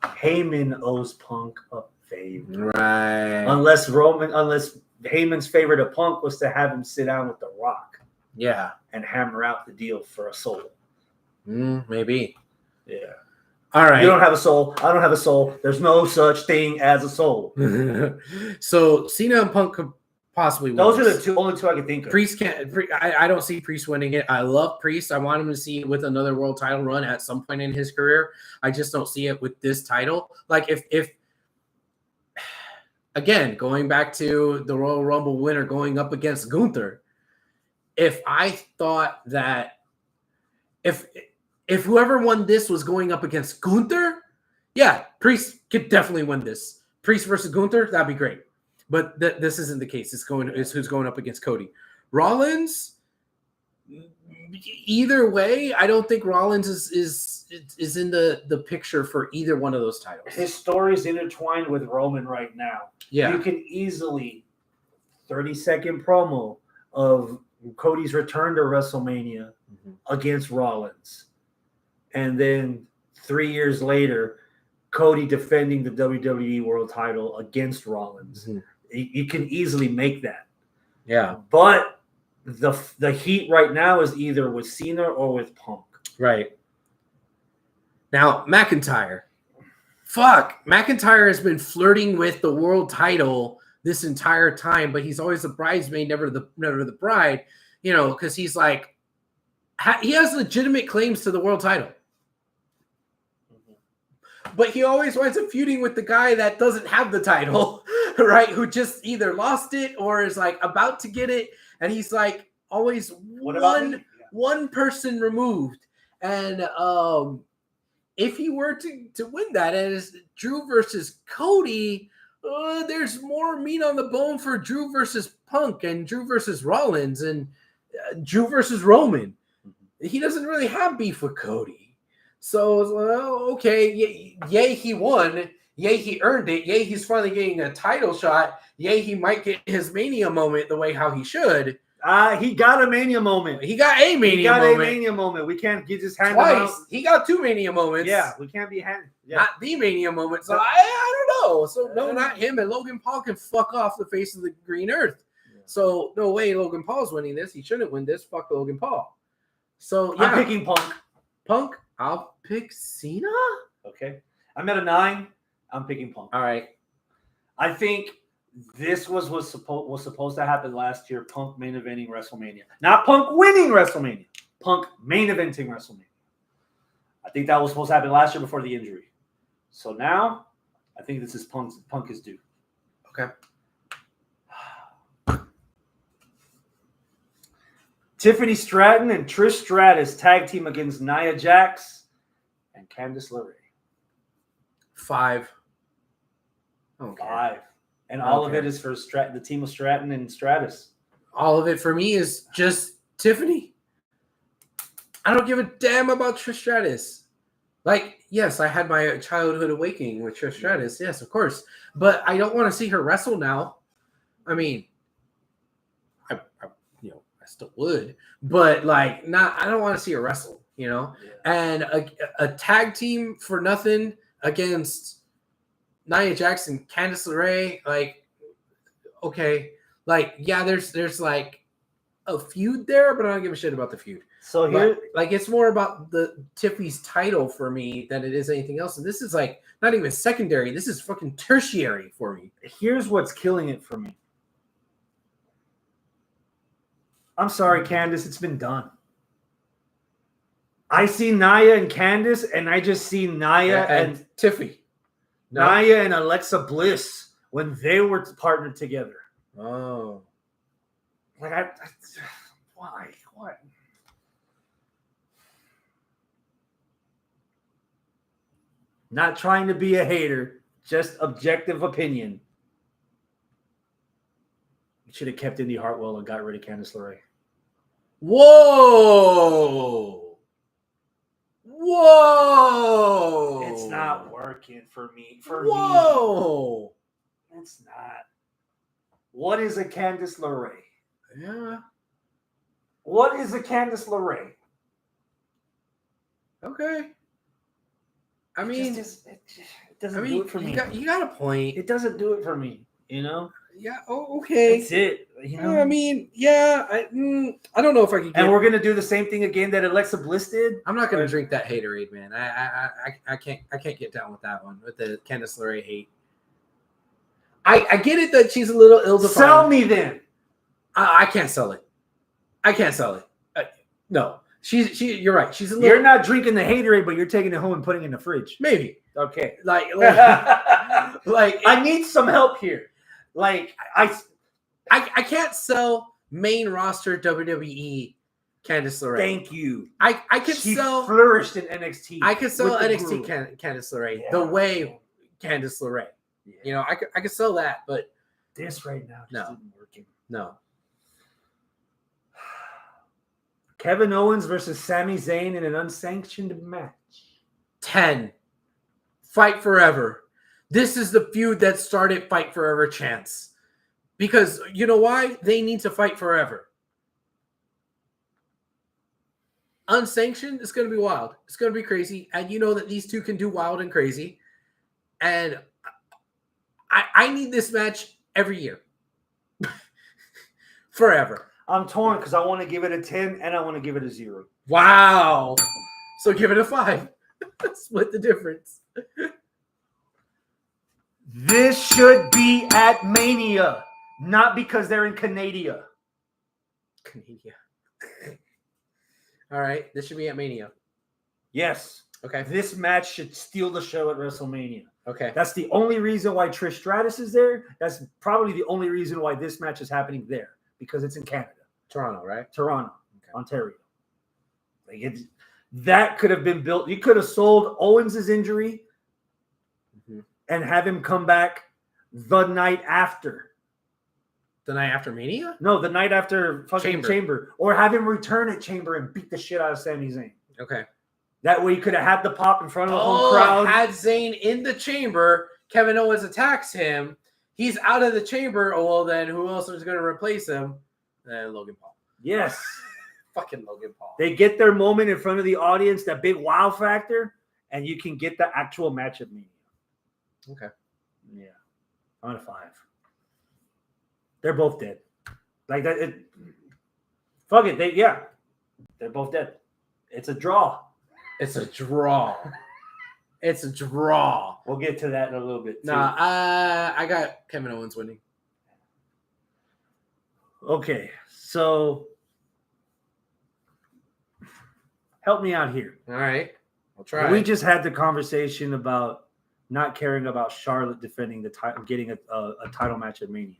Heyman owes Punk a favor. Right. Unless Heyman's favor to Punk was to have him sit down with The Rock. Yeah. And hammer out the deal for a soul. Maybe. Yeah. All right. You don't have a soul. I don't have a soul. There's no such thing as a soul. So Cena and Punk could possibly win. Those are the only two I can think of. Priest can't. I don't see Priest winning it. I love Priest. I want him to see it with another world title run at some point in his career. I just don't see it with this title. Like if again, going back to the Royal Rumble winner going up against Gunther, if I thought that if whoever won this was going up against Gunther, yeah, Priest could definitely win this. Priest versus Gunther, that'd be great. But this isn't the case. It's who's going up against Cody. Rollins, either way, I don't think Rollins is in the picture for either one of those titles. His story is intertwined with Roman right now. Yeah. You can easily 30-second promo of Cody's return to WrestleMania against Rollins. And then 3 years later, Cody defending the WWE World title against Rollins. Mm-hmm. You can easily make that. Yeah. But the heat right now is either with Cena or with Punk. Right. Now, McIntyre. Fuck. McIntyre has been flirting with the world title this entire time, but he's always the bridesmaid, never the bride, you know, because he's like, he has legitimate claims to the world title. But he always winds up feuding with the guy that doesn't have the title, right? Who just either lost it or is like about to get it. And he's like always one person removed. And if he were to win that as Drew versus Cody, there's more meat on the bone for Drew versus Punk and Drew versus Rollins and Drew versus Roman. He doesn't really have beef with Cody. So, well, okay, yay, he won. Yay, he earned it. Yay, he's finally getting a title shot. Yay, he might get his Mania moment the way how he should. He got a Mania moment. He got a Mania moment. We can't just hand twice. him out. He got 2 Mania moments. Yeah, we can't be handing. Yeah. Not the Mania moment. So I don't know. So no, not him. And Logan Paul can fuck off the face of the green earth. Yeah. So no way Logan Paul's winning this. He shouldn't win this. Fuck Logan Paul. So yeah. I'm picking Punk. Punk? I'll pick Cena. Okay. I'm at a 9. I'm picking Punk. All right. I think this was supposed to happen last year. Punk main eventing WrestleMania. Not Punk winning WrestleMania. Punk main eventing WrestleMania. I think that was supposed to happen last year before the injury. So now, I think this is Punk is due. Okay. Tiffany Stratton and Trish Stratus tag team against Nia Jax and Candice LeRae. 5. Okay. 5. And all of it is for the team of Stratton and Stratus. All of it for me is just Tiffany. I don't give a damn about Trish Stratus. Like, yes, I had my childhood awakening with Trish Stratus. Yes, of course. But I don't want to see her wrestle now. I mean, I still would, but like, I don't want to see her wrestle, you know. Yeah. And a tag team for nothing against Nia Jax and Candice LeRae, like, okay, like, yeah, there's like a feud there, but I don't give a shit about the feud. So here, like, it's more about the Tiffany's title for me than it is anything else, and this is like not even secondary. This is fucking tertiary for me. Here's what's killing it for me. I'm sorry, Candice. It's been done. I see Nia and Candice, and I just see Nia and Tiffany. No. Nia and Alexa Bliss when they were partnered together. Oh. Like, why? What? Not trying to be a hater, just objective opinion. You should have kept Indy Hartwell and got rid of Candice LeRae. Whoa! It's not working for me. Whoa! It's not. What is a Candice LeRae? Yeah. What is a Candice LeRae? Okay. I mean, it doesn't do it for me. You got a point. It doesn't do it for me, you know? Yeah. Oh, okay. That's it. You know? I mean, yeah. I don't know if I can. And we're gonna do the same thing again that Alexa Bliss did. I'm not gonna drink that haterade, man. I can't get down with that one with the Candice LeRae hate. I get it that she's a little ill-defined. Sell me then. I can't sell it. I can't sell it. No. You're right. She's a little. You're not drinking the haterade, but you're taking it home and putting it in the fridge. Maybe. Okay. Like I need some help here. Like I can't sell main roster WWE Candice LeRae. Thank you. I could sell. Flourished in NXT. I could sell NXT Candice LeRae the way Candice LeRae. Yeah. You know, I could sell that, but this right now just isn't working. No. Kevin Owens versus Sami Zayn in an unsanctioned match. 10. Fight Forever. This is the feud that started Fight Forever chants. Because you know why? They need to fight forever. Unsanctioned, it's going to be wild. It's going to be crazy. And you know that these two can do wild and crazy. And I need this match every year. Forever. I'm torn because I want to give it a 10 and I want to give it a 0. Wow. So give it a 5. Split the difference. This should be at Mania, not because they're in Canada. All right. This should be at Mania. Yes. Okay. This match should steal the show at WrestleMania. Okay. That's the only reason why Trish Stratus is there. That's probably the only reason why this match is happening there, because it's in Canada. Toronto, right? Toronto, okay. Ontario. That could have been built. You could have sold Owens' injury and have him come back the night after. The night after Mania? No, the night after fucking Chamber. Or have him return at Chamber and beat the shit out of Sami Zayn. Okay. That way you could have had the pop in front of the home crowd. Had Zayn in the Chamber. Kevin Owens attacks him. He's out of the Chamber. Oh, well, then who else is going to replace him? Logan Paul. Yes. Fucking Logan Paul. They get their moment in front of the audience, that big wow factor, and you can get the actual match of Mania. Okay. Yeah. On a 5. They're both dead. Like that. Fuck it. They're both dead. It's a draw. It's a draw. It's a draw. We'll get to that in a little bit. Nah, I got Kevin Owens winning. Okay, so help me out here. All right, I'll try. We just had the conversation about not caring about Charlotte defending the title, getting a title match at Mania.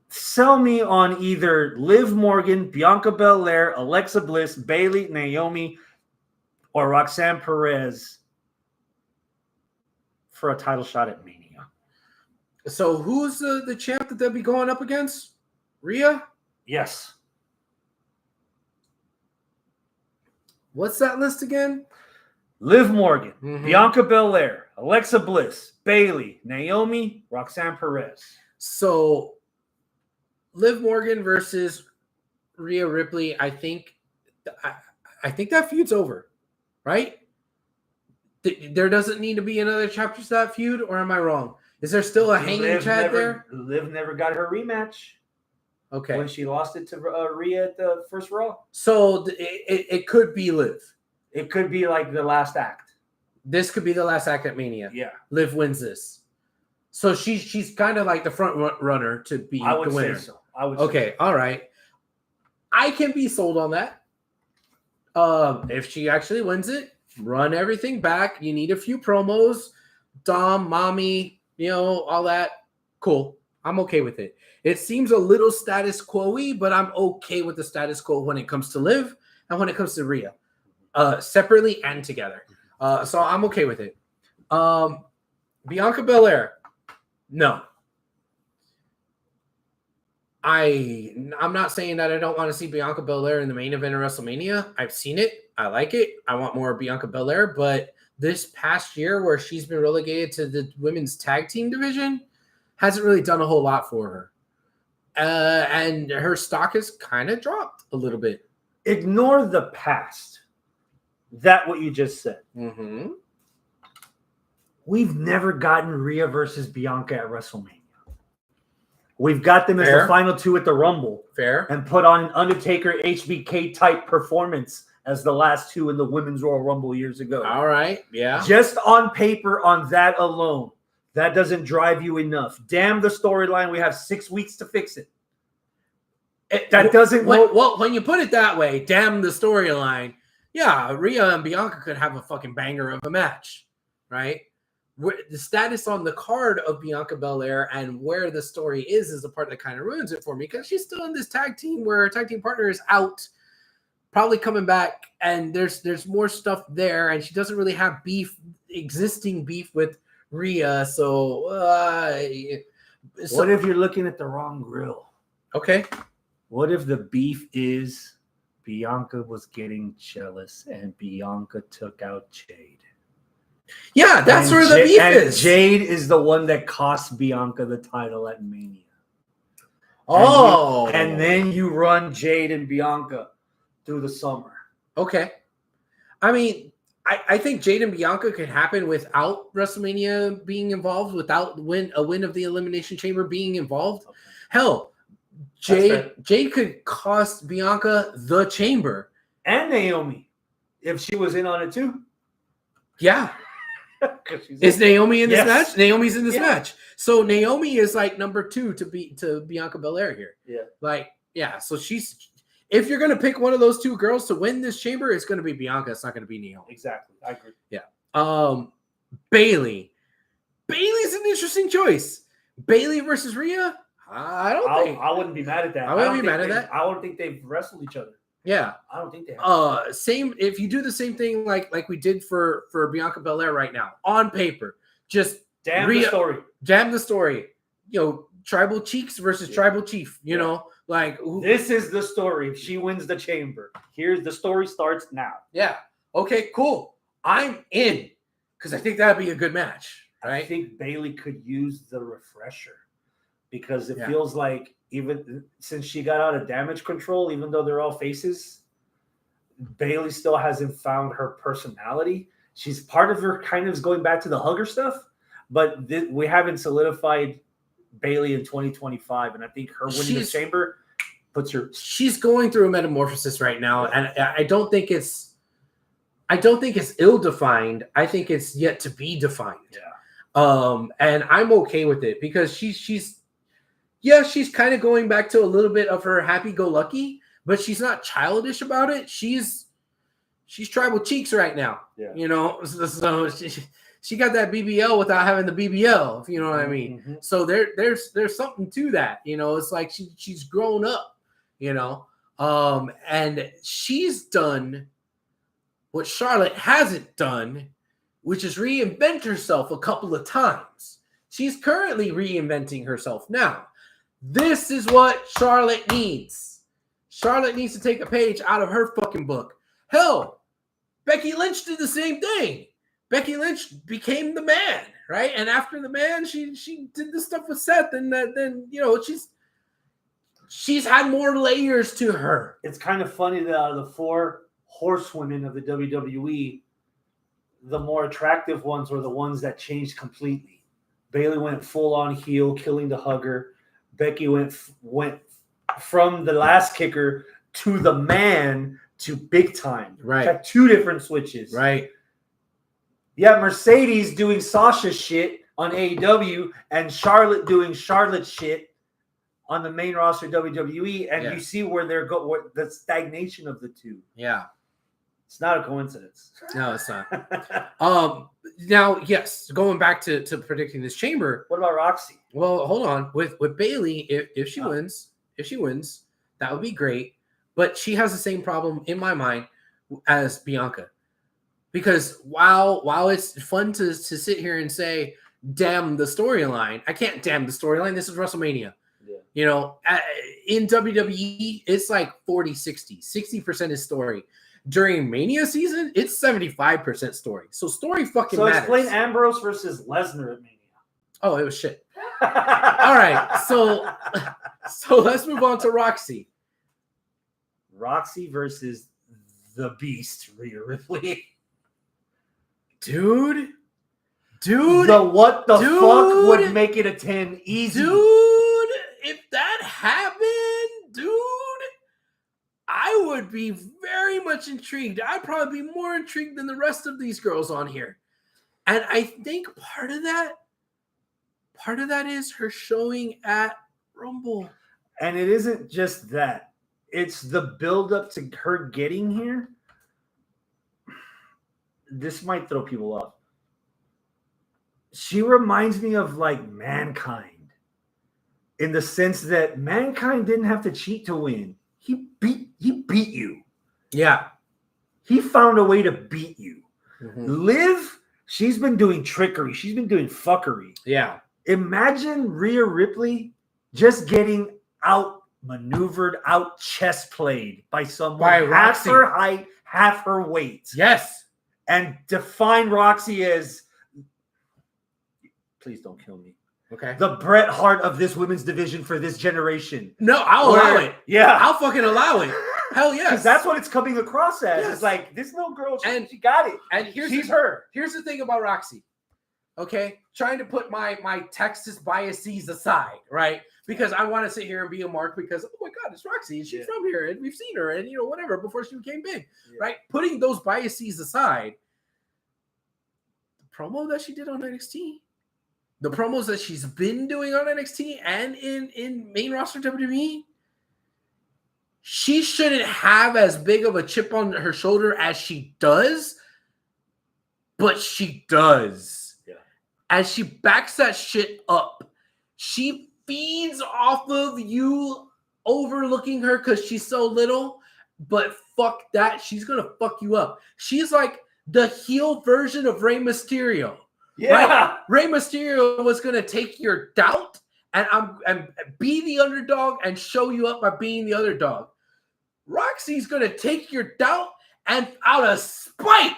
Sell me on either Liv Morgan, Bianca Belair, Alexa Bliss, Bayley, Naomi, or Roxanne Perez for a title shot at Mania. So who's the champ that they'll be going up against? Rhea? Yes. What's that list again? Liv Morgan, Bianca Belair, Alexa Bliss, Bayley, Naomi, Roxanne Perez. So Liv Morgan versus Rhea Ripley, I think that feud's over, right? There doesn't need to be another chapter to that feud, or am I wrong? Is there still a hanging chat there? Liv never got her rematch. Okay. When she lost it to Rhea at the first Raw. So it could be Liv. It could be like the last act. This could be the last act at Mania. Yeah. Liv wins this. So she's kind of like the front runner to be the winner. Say so. I would say so. All right. I can be sold on that. If she actually wins it, run everything back. You need a few promos. Dom, mommy, all that. Cool. I'm okay with it. It seems a little status quo-y, but I'm okay with the status quo when it comes to Liv and when it comes to Rhea. Separately and together. So I'm okay with it. Bianca Belair. No. I'm not saying that I don't want to see Bianca Belair in the main event of WrestleMania. I've seen it. I like it. I want more Bianca Belair. But this past year where she's been relegated to the women's tag team division hasn't really done a whole lot for her. And her stock has kind of dropped a little bit. Ignore the past. That what you just said. We've never gotten Rhea versus Bianca at WrestleMania. We've got them as the final two at the Rumble. Fair. And put on an Undertaker HBK type performance as the last two in the Women's Royal Rumble years ago. All right. Yeah. Just on paper, on that alone, That doesn't drive you enough. Damn the storyline. We have 6 weeks to fix it. That doesn't. Well, when you put it that way, damn the storyline. Yeah, Rhea and Bianca could have a fucking banger of a match, right? The status on the card of Bianca Belair and where the story is the part that kind of ruins it for me, because she's still in this tag team where her tag team partner is out, probably coming back, and there's more stuff there, and she doesn't really have existing beef with Rhea. So what if you're looking at the wrong grill? Okay. What if the beef is Bianca was getting jealous and Bianca took out Jade? Yeah, that's where the beef is. Jade is the one that cost Bianca the title at Mania. Oh. And then you run Jade and Bianca through the summer. Okay. I mean, I think Jade and Bianca could happen without WrestleMania being involved, without a win of the Elimination Chamber being involved. Okay. Hell, Jade could cost Bianca the Chamber. And Naomi, if she was in on it too. Yeah. Is Naomi in this match? Naomi's in this match. So Naomi is like number 2 to Bianca Belair here. Yeah. Like, yeah. So if you're gonna pick one of those 2 girls to win this chamber, it's gonna be Bianca. It's not gonna be Naomi. Exactly. I agree. Yeah. Bayley's an interesting choice. Bayley versus Rhea? I wouldn't be mad at that. I wouldn't think they've wrestled each other. Yeah. I don't think they have. Same if you do the same thing like we did for Bianca Belair right now. On paper. Just damn the story. Damn the story. You know, tribal cheeks versus tribal chief, you know? Like this is the story. She wins the chamber. Here's the story starts now. Yeah. Okay, cool. I'm in. Because I think that'd be a good match. Right? I think Bayley could use the refresher. Because it feels like even since she got out of Damage Control, even though they're all faces, Bayley still hasn't found her personality. She's part of her kind of is going back to the hugger stuff, but we haven't solidified Bayley in 2025. And I think her winning the chamber puts her. She's going through a metamorphosis right now, and I don't think it's ill-defined. I think it's yet to be defined. Yeah. And I'm okay with it because she's kind of going back to a little bit of her happy-go-lucky, but she's not childish about it. She's tribal cheeks right now. Yeah. You know, so she got that BBL without having the BBL, if you know what I mean. Mm-hmm. So there's something to that. You know, it's like she's grown up, you know. And she's done what Charlotte hasn't done, which is reinvent herself a couple of times. She's currently reinventing herself now. This is what Charlotte needs. Charlotte needs to take a page out of her fucking book. Hell, Becky Lynch did the same thing. Becky Lynch became the man, right? And after the man, she did the stuff with Seth, and then you know she's had more layers to her. It's kind of funny that out of the 4 horsewomen of the WWE, the more attractive ones were the ones that changed completely. Bayley went full on heel, killing the hugger. Becky went from the last kicker to the man to big time. Right. Had 2 different switches. Right. Yeah, Mercedes doing Sasha shit on AEW and Charlotte doing Charlotte shit on the main roster WWE, and you see where they're the stagnation of the 2. Yeah. It's not a coincidence. No, it's not. Now, yes, going back to predicting this chamber. What about Roxy? Well, hold on. With Bayley, if she wins, that would be great. But she has the same problem in my mind as Bianca. Because while it's fun to sit here and say, damn the storyline, I can't damn the storyline. This is WrestleMania. Yeah. You know, in WWE, it's like 40-60. 60% is story. During Mania season, it's 75% story. So story fucking matters. So explain Ambrose versus Lesnar at Mania. Oh, it was shit. All right. So let's move on to Roxy. Roxy versus the Beast, Rhea Ripley. Dude. What the fuck would make it a 10 easy? Dude, if that happened, dude, I would be very much intrigued. I'd probably be more intrigued than the rest of these girls on here. And I think part of that part of that is her showing at Rumble. And it isn't just that. It's the build-up to her getting here. This might throw people off. She reminds me of like Mankind in the sense that Mankind didn't have to cheat to win. He beat you. Yeah. He found a way to beat you. Mm-hmm. Liv, she's been doing trickery. She's been doing fuckery. Yeah. Imagine Rhea Ripley just getting outmaneuvered, out chest played by someone half her height, half her weight. Yes. And define Roxy as, please don't kill me. Okay. The Bret Hart of this women's division for this generation. No, I'll allow it. Yeah. I'll fucking allow it. Hell yes. Because that's what it's coming across as. Yes. It's like, this little girl, she got it. And she's her. Here's the thing about Roxy. Okay? Trying to put my Texas biases aside, right? Because I want to sit here and be a mark because, oh my God, it's Roxy. And she's from here. And we've seen her. And, whatever, before she became big. Yeah. Right? Putting those biases aside, the promo that she did on NXT, the promos that she's been doing on NXT and in main roster WWE, she shouldn't have as big of a chip on her shoulder as she does, but she does. Yeah. As she backs that shit up, she feeds off of you overlooking her because she's so little, but fuck that. She's going to fuck you up. She's like the heel version of Rey Mysterio. Yeah. Right? Rey Mysterio was going to take your doubt and be the underdog and show you up by being the underdog. Roxy's going to take your doubt and out of spite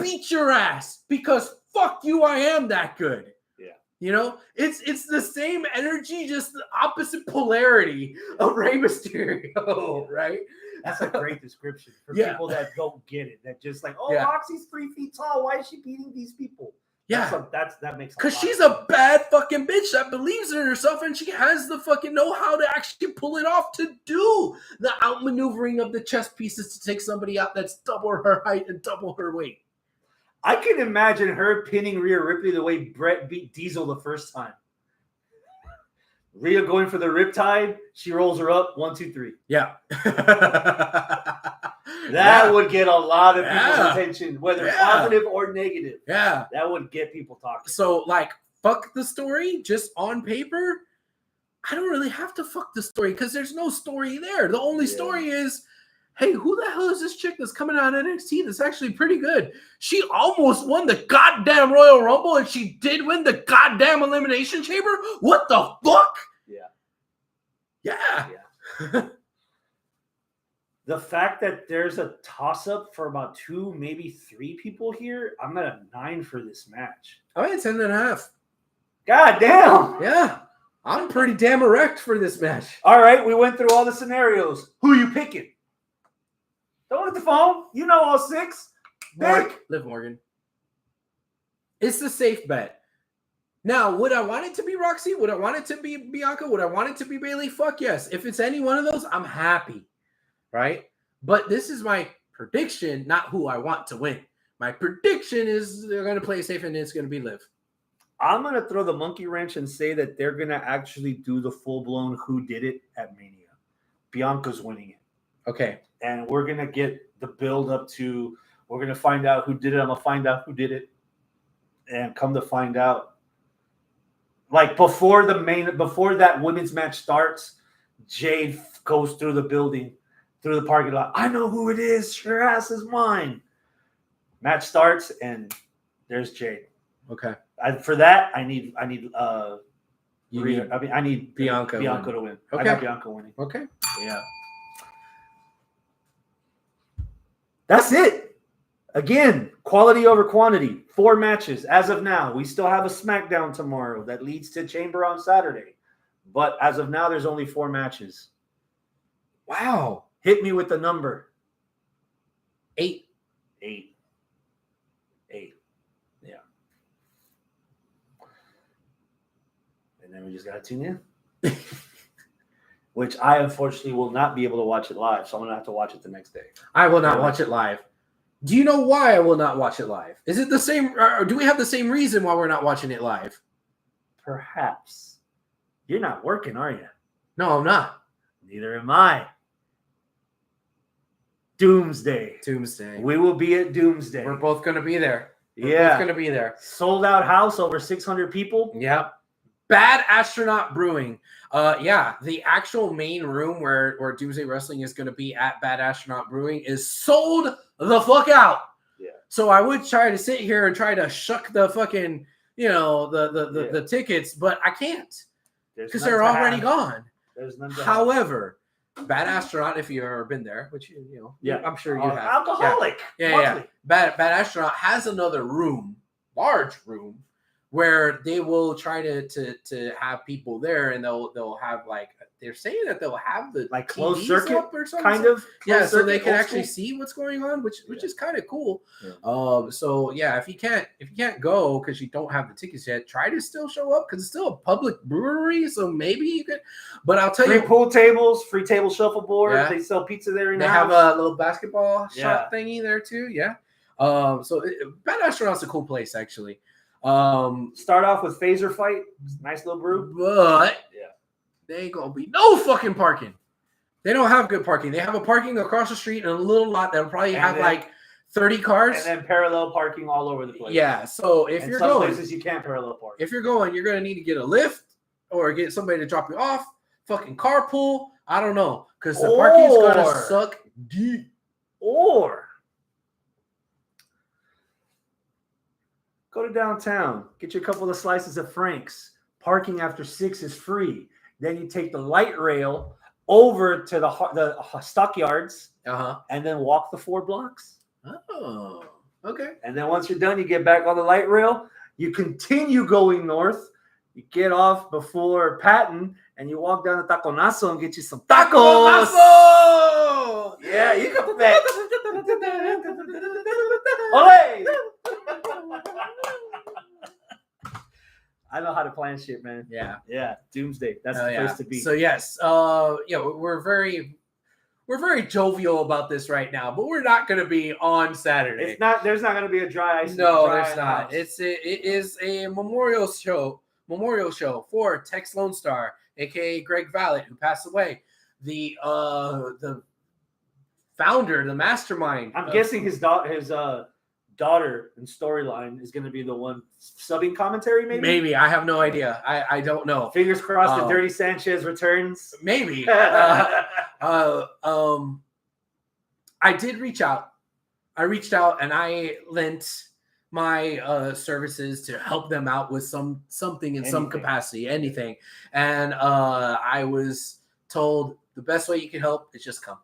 beat your ass because fuck you, I am that good. Yeah. It's the same energy, just the opposite polarity of Rey Mysterio, right? That's a great description for people that don't get it. That just like, Roxy's 3 feet tall. Why is she beating these people? Yeah, that makes because she's a bad fucking bitch that believes in herself and she has the fucking know-how to actually pull it off to do the outmaneuvering of the chess pieces to take somebody out that's double her height and double her weight. I can imagine her pinning Rhea Ripley the way Brett beat Diesel the first time. Rhea going for the riptide, she rolls her up 1, 2, 3. Yeah. That would get a lot of people's attention, whether positive or negative. Yeah. That would get people talking. So, fuck the story just on paper. I don't really have to fuck the story because there's no story there. The only story is, hey, who the hell is this chick that's coming out of NXT that's actually pretty good? She almost won the goddamn Royal Rumble and she did win the goddamn Elimination Chamber? What the fuck? Yeah. The fact that there's a toss-up for about 2, maybe 3 people here, I'm at a 9 for this match. I'm at 10.5. God damn. Yeah. I'm pretty damn erect for this match. All right, we went through all the scenarios. Who are you picking? Don't hit the phone. You know all 6. Liv Morgan. It's the safe bet. Now, would I want it to be Roxy? Would I want it to be Bianca? Would I want it to be Bayley? Fuck yes. If it's any one of those, I'm happy. Right? But this is my prediction, not who I want to win. My prediction is they're going to play safe and it's going to be Liv. I'm going to throw the monkey wrench and say that they're going to actually do the full-blown who did it at Mania. Bianca's winning it. Okay. And we're going to get the build up to, we're going to find out who did it. I'm going to find out who did it. And come to find out, before that women's match starts, Jade goes through the building, through the parking lot. I know who it is. Your ass is mine. Match starts and there's Jade. Okay. For that, I need Bianca to win. Okay. I got Bianca winning. Okay. Yeah. That's it. Again, quality over quantity. 4 matches as of now. We still have a SmackDown tomorrow that leads to Chamber on Saturday. But as of now, there's only 4 matches. Wow. Hit me with the number. 8. 8. Yeah. And then we just got to tune in. Which I unfortunately will not be able to watch it live. So I'm going to have to watch it the next day. I will not watch it live. Do you know why I will not watch it live? Is it the same? Or do we have the same reason why we're not watching it live? perhaps. You're not working, are you? No, I'm not. Neither am I. Doomsday. We will be at Doomsday. We're both going to be there. We're both going to be there. Sold out house, over 600 people. Yep. Bad Astronaut Brewing. The actual main room where Doomsday Wrestling is going to be at Bad Astronaut Brewing is sold the fuck out. Yeah. So I would try to sit here and try to shuck the fucking, the tickets, but I can't because they're already gone. There's none. However, Bad Astronaut, if you've ever been there, which I'm sure you have. Alcoholic. Yeah. Bad Astronaut has another room, large room, where they will try to have people there, and they'll have they're saying that they'll have the closed TVs circuit up or something. kind of. Yeah, so they can actually see what's going on, which is kind of cool. Yeah. So yeah, if you can't go because you don't have the tickets yet, try to still show up because it's still a public brewery, so maybe you could. But I'll tell you, free pool tables, free table shuffleboard. Yeah. They sell pizza there. They have a little basketball shot thingy there too. Yeah. So Bad Astronaut's a cool place actually. Start off with Phaser Fight, nice little brew, but they ain't gonna be no fucking parking. They don't have good parking. They have a parking across the street in a little lot that'll probably have 30 cars, and then parallel parking all over the place. Yeah, so if you're going, places you can't parallel park. If you're going, you're gonna need to get a lift or get somebody to drop you off. Fucking carpool. I don't know because the parking's gonna suck deep. Or go to downtown, get you a couple of slices of Frank's. Parking after 6 is free. Then you take the light rail over to the stockyards, and then walk the 4 blocks. Oh, okay. And then once you're done, you get back on the light rail. You continue going north. You get off before Patton, and you walk down the Taconazo and get you some tacos. Taconazo! Yeah, you come back. Olé! I know how to plan shit, man. Yeah. Doomsday. That's the place to be. So yes, we're very jovial about this right now, but we're not going to be on Saturday. There's not going to be a dry ice. No, there's not. It is a memorial show for Tex Lone Star, aka Greg Vallet, who passed away. The founder, the mastermind. I'm guessing his daughter and storyline is going to be the one subbing commentary, maybe I have no idea. I don't know. Fingers crossed that Dirty Sanchez returns. Maybe. I did reach out. I reached out and I lent my services to help them out with something in some capacity, anything. And I was told the best way you can help is just come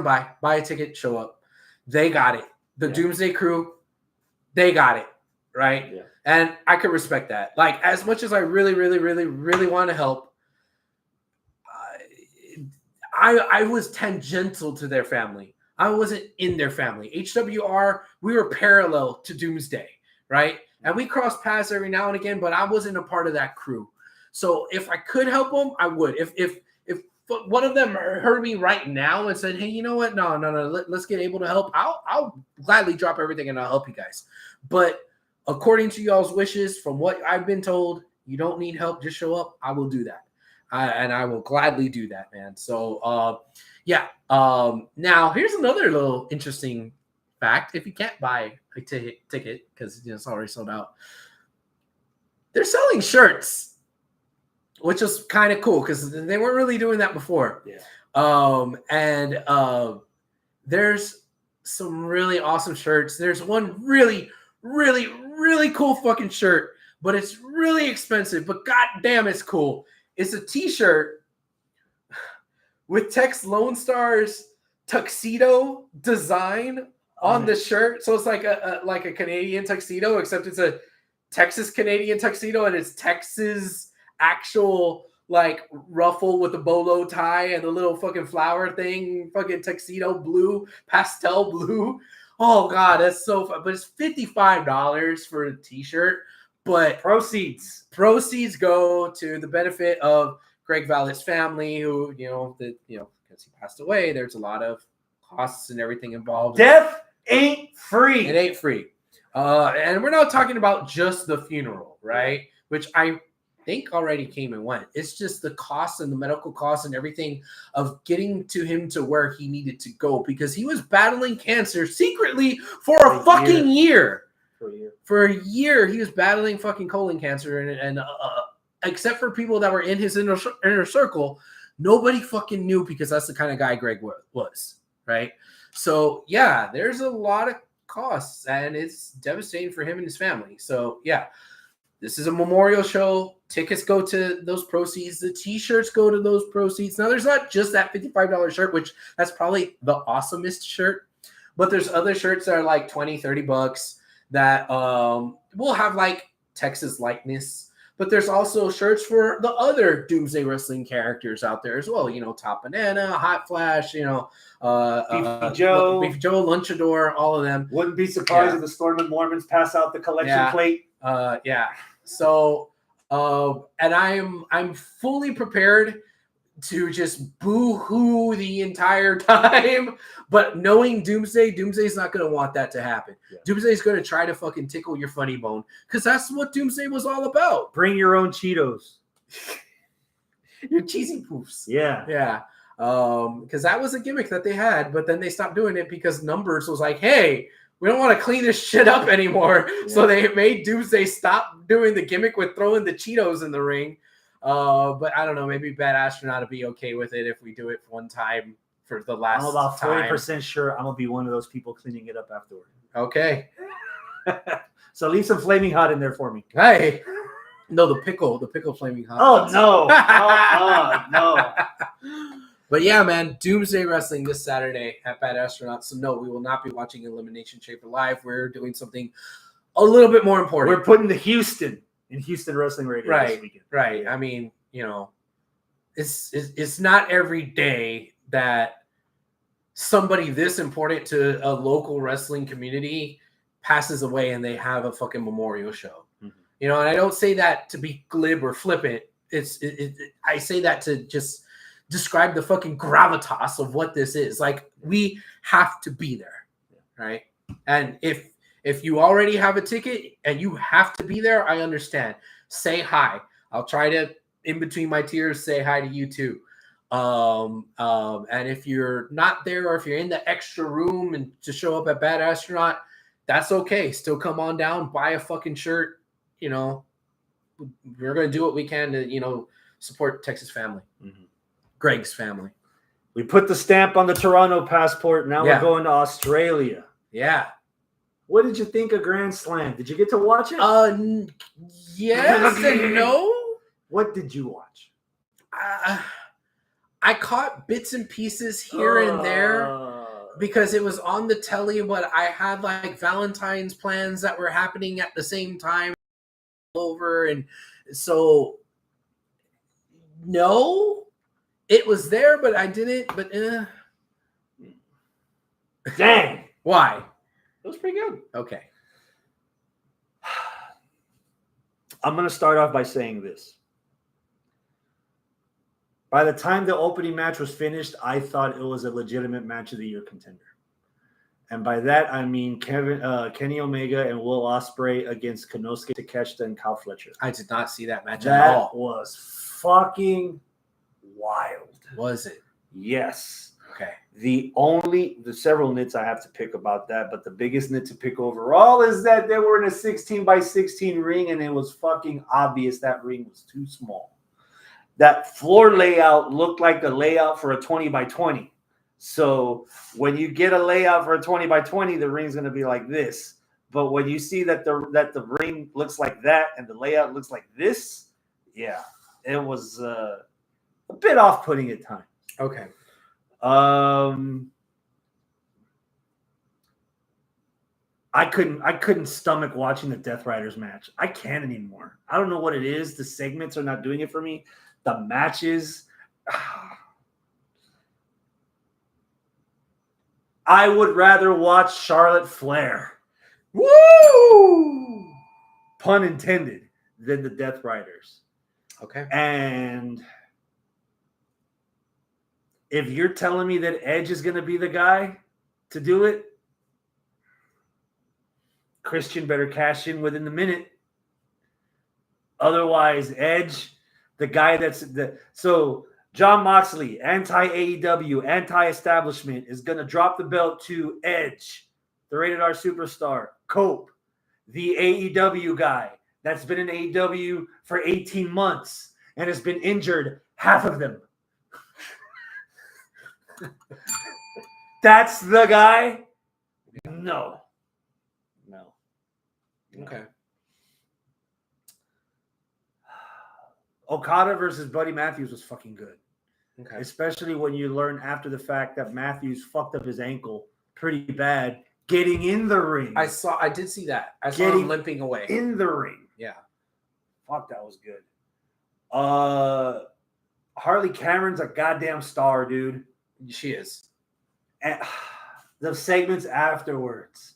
by, buy a ticket, show up. They got it. The Doomsday Crew, they got it, right? Yeah. And I could respect that. Like, as much as I really, really, really, really want to help, I was tangential to their family. I wasn't in their family. HWR, we were parallel to Doomsday, right? And we crossed paths every now and again, but I wasn't a part of that crew. So if I could help them, I would. If one of them heard me right now and said, hey, you know what? No, let's get able to help. I'll gladly drop everything and I'll help you guys. But according to y'all's wishes, from what I've been told, you don't need help. Just show up. I will do that. And I will gladly do that, man. So, now here's another little interesting fact. If you can't buy a ticket because it's already sold out, they're selling shirts, which is kind of cool because they weren't really doing that before. Yeah. There's some really awesome shirts. There's one really, really, really cool fucking shirt, but it's really expensive, but goddamn, it's cool. It's a t-shirt with Tex Lone Star's tuxedo design on the shirt. So it's like a Canadian tuxedo, except it's a Texas Canadian tuxedo, and it's Texas actual like ruffle with the bolo tie and the little fucking flower thing, fucking tuxedo blue, pastel blue. Oh god, that's so fun. But it's $55 for a t-shirt. But proceeds go to the benefit of Greg Vallet's family, who because he passed away, there's a lot of costs and everything involved. Death ain't free. It ain't free. And we're not talking about just the funeral, right? which I think already came and went. It's just the cost and the medical costs and everything of getting to him to where he needed to go, because he was battling cancer secretly for a fucking year. For a year, he was battling fucking colon cancer, and except for people that were in his inner circle, nobody fucking knew, because that's the kind of guy Greg was, right? So yeah, there's a lot of costs, and it's devastating for him and his family. So yeah, this is a memorial show. Tickets go to those proceeds. The t-shirts go to those proceeds. Now, there's not just that $55 shirt, which that's probably the awesomest shirt, but there's other shirts that are like $20-$30 that will have like Texas likeness. But there's also shirts for the other Doomsday Wrestling characters out there as well. You know, Top Banana, Hot Flash, you know, Beefy Joe, Lunchador, all of them. Wouldn't be surprised if the Storm of Mormons pass out the collection plate. So, and I'm fully prepared to just boo-hoo the entire time, but knowing Doomsday's not going to want that to happen. Yeah. Doomsday's going to try to fucking tickle your funny bone, because that's what Doomsday was all about. Bring your own Cheetos. Your cheesy poofs. Yeah. Yeah. Because that was a gimmick that they had, but then they stopped doing it because Numbers was like, hey, we don't want to clean this shit up anymore. Yeah. So they made Doomsday stop doing the gimmick with throwing the Cheetos in the ring. But I don't know, maybe Bad Astronaut will be okay with it if we do it one time for the last time. I'm about 40% sure I'm going to be one of those people cleaning it up afterward. Okay. So leave some Flaming Hot in there for me. Hey. No, the pickle Flaming Hot. Oh, no. No. But yeah, man, Doomsday Wrestling this Saturday at Bad Astronaut. So no, we will not be watching Elimination Chamber live. We're doing something a little bit more important. We're putting the Houston Wrestling Radio this weekend. Right. I mean, you know, it's not every day that somebody this important to a local wrestling community passes away and they have a fucking memorial show. Mm-hmm. You know, and I don't say that to be glib or flippant. I say that to just describe the fucking gravitas of what this is. Like, we have to be there, right? And if you already have a ticket and you have to be there, I understand. Say hi. I'll try to, in between my tears, say hi to you too. And if you're not there, or if you're in the extra room and to show up at Bad Astronaut, that's okay. Still come on down, buy a fucking shirt. You know, we're going to do what we can to, you know, support Texas family. Mm-hmm. Greg's family. We put the stamp on the Toronto passport. Now we're going to Australia. Yeah. What did you think of Grand Slam? Did you get to watch it? Yes and no. What did you watch? I caught bits and pieces here and there because it was on the telly, but I had like Valentine's plans that were happening at the same time over, and so no, it was there, but I didn't. But dang, why? It was pretty good. Okay. I'm going to start off by saying this. By the time the opening match was finished, I thought it was a legitimate match of the year contender. And by that, I mean Kenny Omega and Will Ospreay against Konosuke Takeshita and Kyle Fletcher. I did not see that match at all. That was fucking wild. Was it? Yes. Okay. The several nits I have to pick about that, but the biggest nit to pick overall is that they were in a 16x16 ring, and it was fucking obvious that ring was too small. That floor layout looked like a layout for a 20x20. So when you get a layout for a 20x20, the ring's going to be like this. But when you see that the ring looks like that and the layout looks like this, yeah, it was a bit off-putting at times. Okay. I couldn't stomach watching the Death Riders match. I can't anymore. I don't know what it is. The segments are not doing it for me. The matches. I would rather watch Charlotte Flair. Woo! Pun intended, than the Death Riders. Okay. And if you're telling me that Edge is going to be the guy to do it, Christian better cash in within the minute. Otherwise, Edge, the guy so John Moxley, anti-AEW, anti-establishment, is going to drop the belt to Edge, the Rated R superstar. Cope, the AEW guy that's been in AEW for 18 months and has been injured half of them. That's the guy? No. Okay. Okada versus Buddy Matthews was fucking good. Okay. Especially when you learn after the fact that Matthews fucked up his ankle pretty bad getting in the ring. I did see that. I saw him limping away. In the ring. Yeah. Fuck, that was good. Harley Cameron's a goddamn star, dude. She is. And the segments afterwards.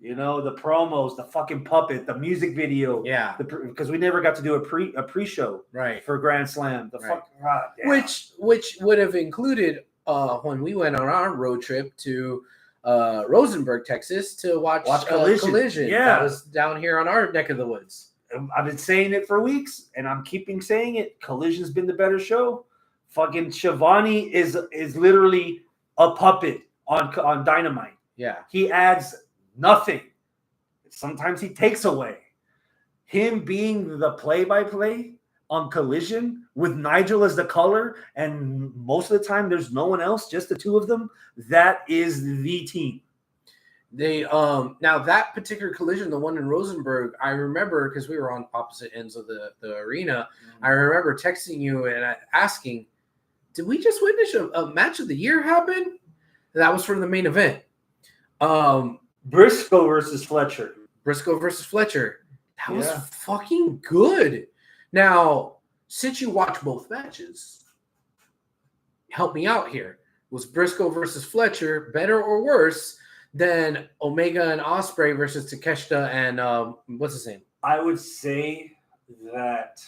You know, the promos, the fucking puppet, the music video. Yeah. Because we never got to do a pre-show for Grand Slam. Which would have included when we went on our road trip to Rosenberg, Texas to watch Collision. Yeah. That was down here on our neck of the woods. I've been saying it for weeks, and I'm keeping saying it. Collision's been the better show. Fucking Shivani is literally a puppet on Dynamite. Yeah. He adds nothing. Sometimes he takes away. Him being the play-by-play on Collision with Nigel as the color, and most of the time there's no one else, just the two of them. That is the team. They now that particular Collision, the one in Rosenberg, I remember because we were on opposite ends of the arena. Mm-hmm. I remember texting you and asking, "Did we just witness a match of the year happen?" That was from the main event. Briscoe versus Fletcher. That was fucking good. Now, since you watch both matches, help me out here. Was Briscoe versus Fletcher better or worse than Omega and Ospreay versus Takeshita and what's his name? I would say that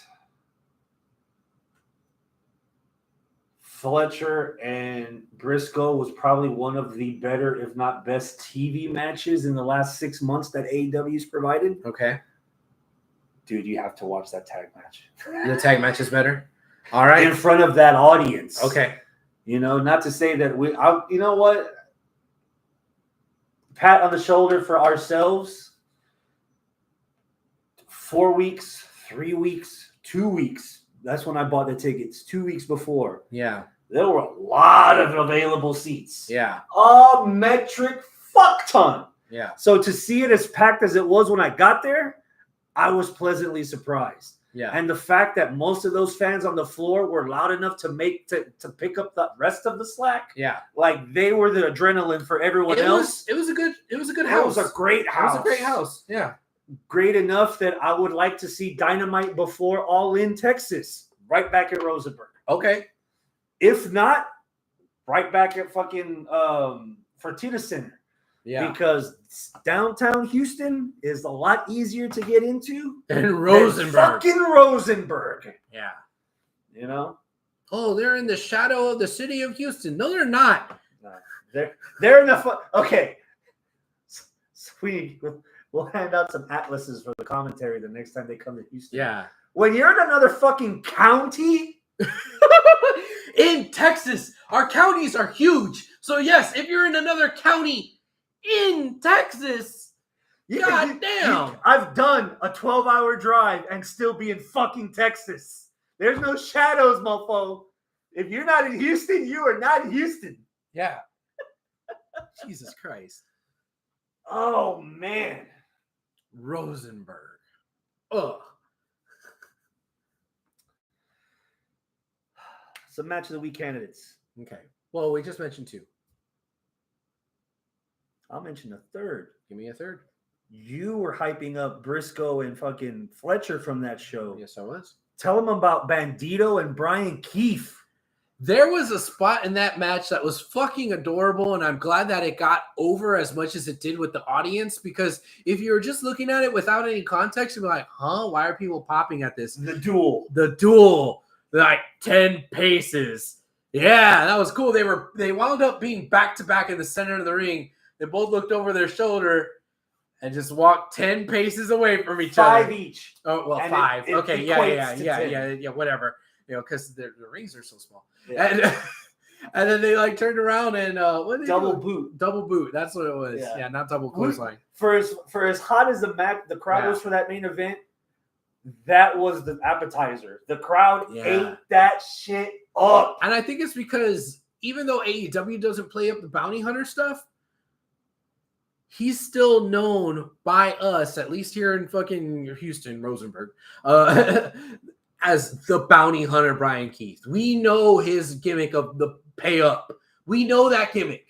Fletcher and Briscoe was probably one of the better, if not best, TV matches in the last 6 months that AEW's provided. Okay. Dude, you have to watch that tag match. The tag match is better? All right. In front of that audience. Okay. You know, not to say that you know what? Pat on the shoulder for ourselves. 4 weeks, 3 weeks, 2 weeks. That's when I bought the tickets, 2 weeks before. Yeah. There were a lot of available seats. Yeah. A metric fuck ton. Yeah. So to see it as packed as it was when I got there, I was pleasantly surprised. Yeah. And the fact that most of those fans on the floor were loud enough to pick up the rest of the slack. Yeah. Like they were the adrenaline for everyone else. It was a good house. It was a great house. It was a great house. Yeah. Great enough that I would like to see Dynamite before All In Texas, right back at Rosenberg. Okay. If not, right back at fucking Fertitta Center. Yeah. Because downtown Houston is a lot easier to get into than Rosenberg. Fucking Rosenberg. Yeah. You know? Oh, they're in the shadow of the city of Houston. No, they're not. No. They're in the okay. We'll hand out some atlases for the commentary the next time they come to Houston. Yeah. When you're in another fucking county. In Texas, our counties are huge. So, yes, if you're in another county in Texas, goddamn. I've done a 12-hour drive and still be in fucking Texas. There's no shadows, mofo. If you're not in Houston, you are not in Houston. Yeah. Jesus Christ. Oh, man. Rosenberg. Ugh. Some match of the week candidates. Okay. Well, we just mentioned two. I'll mention a third. Give me a third. You were hyping up Briscoe and fucking Fletcher from that show. Yes, I was. Tell them about Bandito and Brian Keefe. There was a spot in that match that was fucking adorable, and I'm glad that it got over as much as it did with the audience, because if you were just looking at it without any context, you'd be like, huh, why are people popping at this? The duel. Like 10 paces. Yeah, that was cool. They wound up being back to back in the center of the ring. They both looked over their shoulder, and just walk 10 paces away from each other. 5 each. Oh, well, And 5. it Okay, equates yeah, whatever. Because the rings are so small. Yeah. And then they like turned around and what did they Double do? boot. Double boot. That's what it was. Yeah. Yeah, not double clothesline. For as hot as the crowd was for that main event, that was the appetizer. The crowd ate that shit up. And I think it's because even though AEW doesn't play up the bounty hunter stuff, he's still known by us, at least here in fucking Houston, Rosenberg, as the bounty hunter Brian Keith. We know his gimmick of the pay up. We know that gimmick,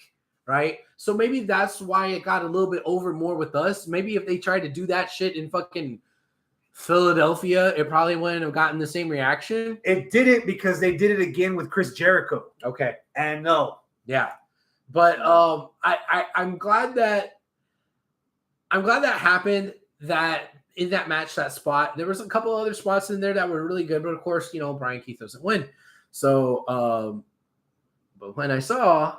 right? So maybe that's why it got a little bit over more with us. Maybe if they tried to do that shit in fucking Philadelphia, it probably wouldn't have gotten the same reaction. It didn't because they did it again with Chris Jericho. Okay. And no. Yeah. But I'm glad that happened, that in that match, that spot. There was a couple other spots in there that were really good, but of course, Brian Keith doesn't win. So but when I saw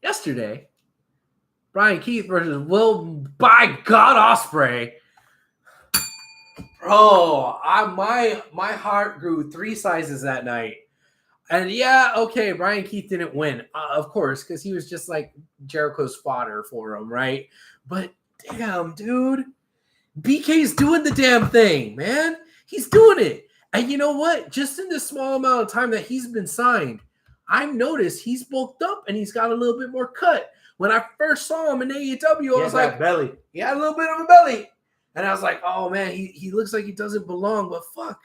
yesterday Brian Keith versus Will by God Ospreay, bro, my heart grew 3 sizes that night. And okay, Brian Keith didn't win, of course, because he was just like Jericho's fodder for him, right? But damn, dude, BK's doing the damn thing, man. He's doing it. And you know what? Just in this small amount of time that he's been signed, I've noticed he's bulked up and he's got a little bit more cut. When I first saw him in AEW, I was like, belly. He had a little bit of a belly. And I was like, oh man, he looks like he doesn't belong, but fuck,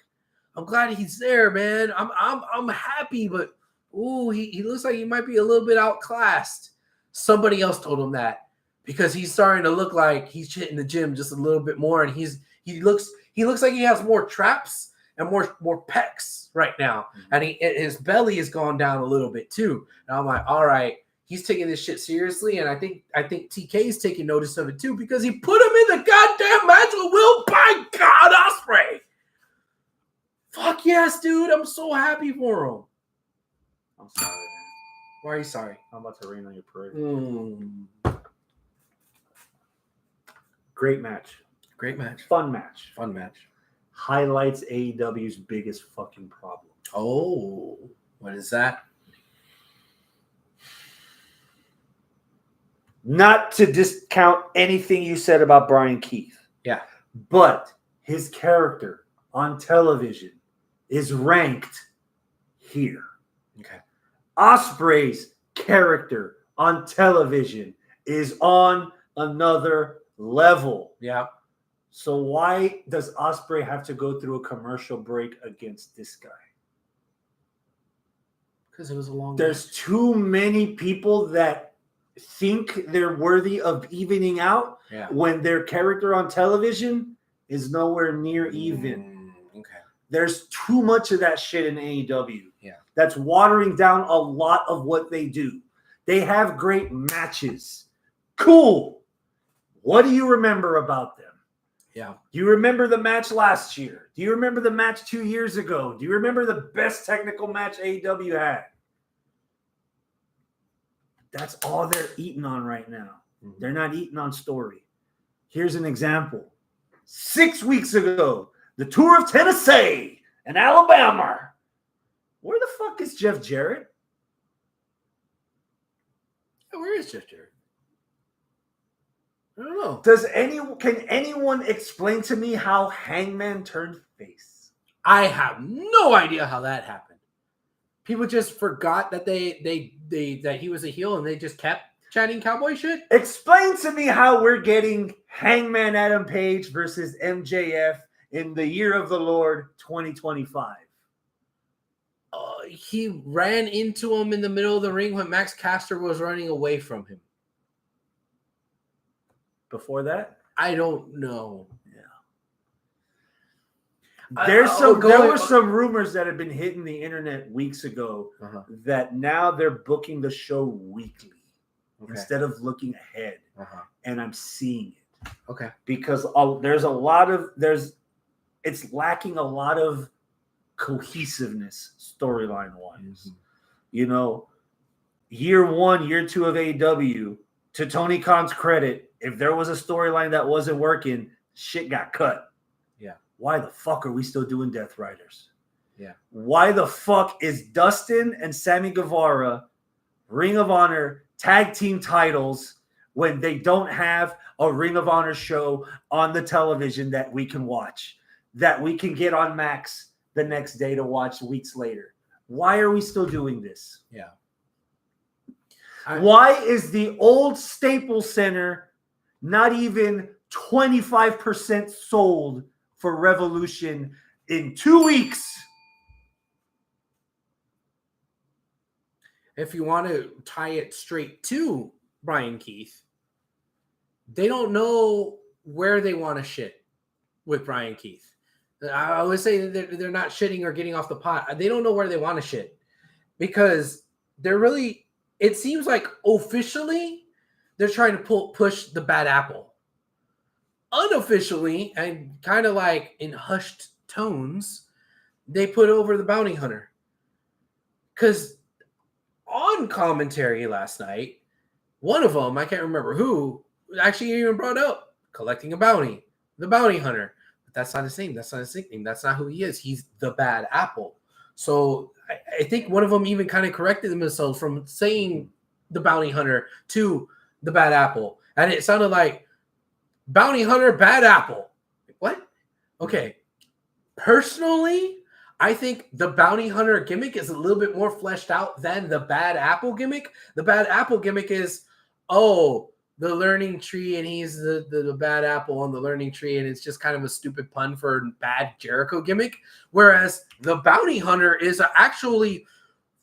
I'm glad he's there, man. I'm happy, but he looks like he might be a little bit outclassed. Somebody else told him that because he's starting to look like he's hitting the gym just a little bit more, and he looks like he has more traps and more pecs right now, and his belly has gone down a little bit too. And I'm like, all right, he's taking this shit seriously, and I think TK's taking notice of it too because he put him in the goddamn match with Will by God Ospreay. Fuck yes, dude! I'm so happy for him. I'm sorry, man. Why are you sorry? I'm about to rain on your parade. Great match. Great match. Fun match. Fun match. Highlights AEW's biggest fucking problem. Oh, what is that? Not to discount anything you said about Brian Keith. Yeah. But his character on television is ranked here. Okay. Ospreay's character on television is on another level. Yeah. So why does Ospreay have to go through a commercial break against this guy? Because it was a long There's match. too many people that think they're worthy of evening out when their character on television is nowhere near even. Okay. There's too much of that shit in AEW. Yeah. That's watering down a lot of what they do. They have great matches. Cool. What do you remember about them? Yeah. Do you remember the match last year? Do you remember the match 2 years ago? Do you remember the best technical match AEW had? That's all they're eating on right now. Mm-hmm. They're not eating on story. Here's an example. 6 weeks ago, the Tour of Tennessee and Alabama. Where the fuck is Jeff Jarrett? Where is Jeff Jarrett? I don't know. Can anyone explain to me how Hangman turned face? I have no idea how that happened. People just forgot that that he was a heel and they just kept chatting cowboy shit. Explain to me how we're getting Hangman Adam Page versus MJF in the year of the Lord 2025. He ran into him in the middle of the ring when Max Caster was running away from him. Before that? I don't know. Yeah. There were some rumors that had been hitting the internet weeks ago that now they're booking the show weekly instead of looking ahead. And I'm seeing it. Okay. Because it's lacking a lot of cohesiveness storyline wise. Mm-hmm. You know, year 1, year 2 of AEW, to Tony Khan's credit, if there was a storyline that wasn't working, shit got cut. Yeah. Why the fuck are we still doing Death Riders? Yeah. Why the fuck is Dustin and Sammy Guevara Ring of Honor tag team titles when they don't have a Ring of Honor show on the television that we can watch, that we can get on Max the next day to watch weeks later? Why are we still doing this? Yeah. Why is the old Staples Center not even 25% sold for Revolution in 2 weeks? If you want to tie it straight to Brian Keith, they don't know where they want to shit with Brian Keith. I would say they're not shitting or getting off the pot. They don't know where they want to shit because they're really, it seems like officially they're trying to push the bad apple. Unofficially and kind of like in hushed tones, they put over the bounty hunter. Because on commentary last night, one of them, I can't remember who, actually even brought up collecting a bounty, the bounty hunter. But that's not his name. That's not his nickname. That's not who he is. He's the bad apple. So I think one of them even kind of corrected themselves from saying the bounty hunter to the bad apple. And it sounded like bounty hunter, bad apple. What? Okay. Personally, I think the bounty hunter gimmick is a little bit more fleshed out than the bad apple gimmick. The bad apple gimmick is, the learning tree, and he's the bad apple on the learning tree, and it's just kind of a stupid pun for bad Jericho gimmick. Whereas the bounty hunter is actually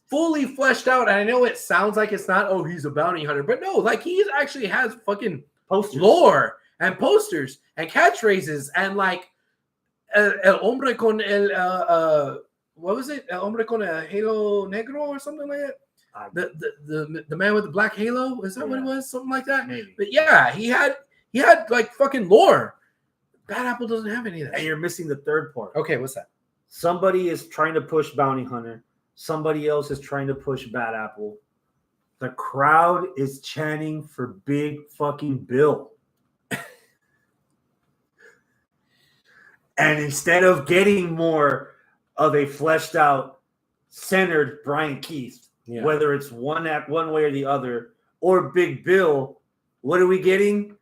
fully fleshed out. And I know it sounds like it's not, he's a bounty hunter, but no, like he actually has fucking Posters. lore and posters and catchphrases and like el hombre con el what was it? El hombre con el halo negro or something like that. The man with the black halo, is that what it was? Something like that. Maybe. But yeah, he had like fucking lore. Bad Apple doesn't have any of that. And you're missing the third part. Okay, what's that? Somebody is trying to push Bounty Hunter. Somebody else is trying to push Bad Apple. The crowd is chanting for Big fucking Bill. And instead of getting more of a fleshed out, centered Brian Keith, whether it's one way or the other, or Big Bill, what are we getting?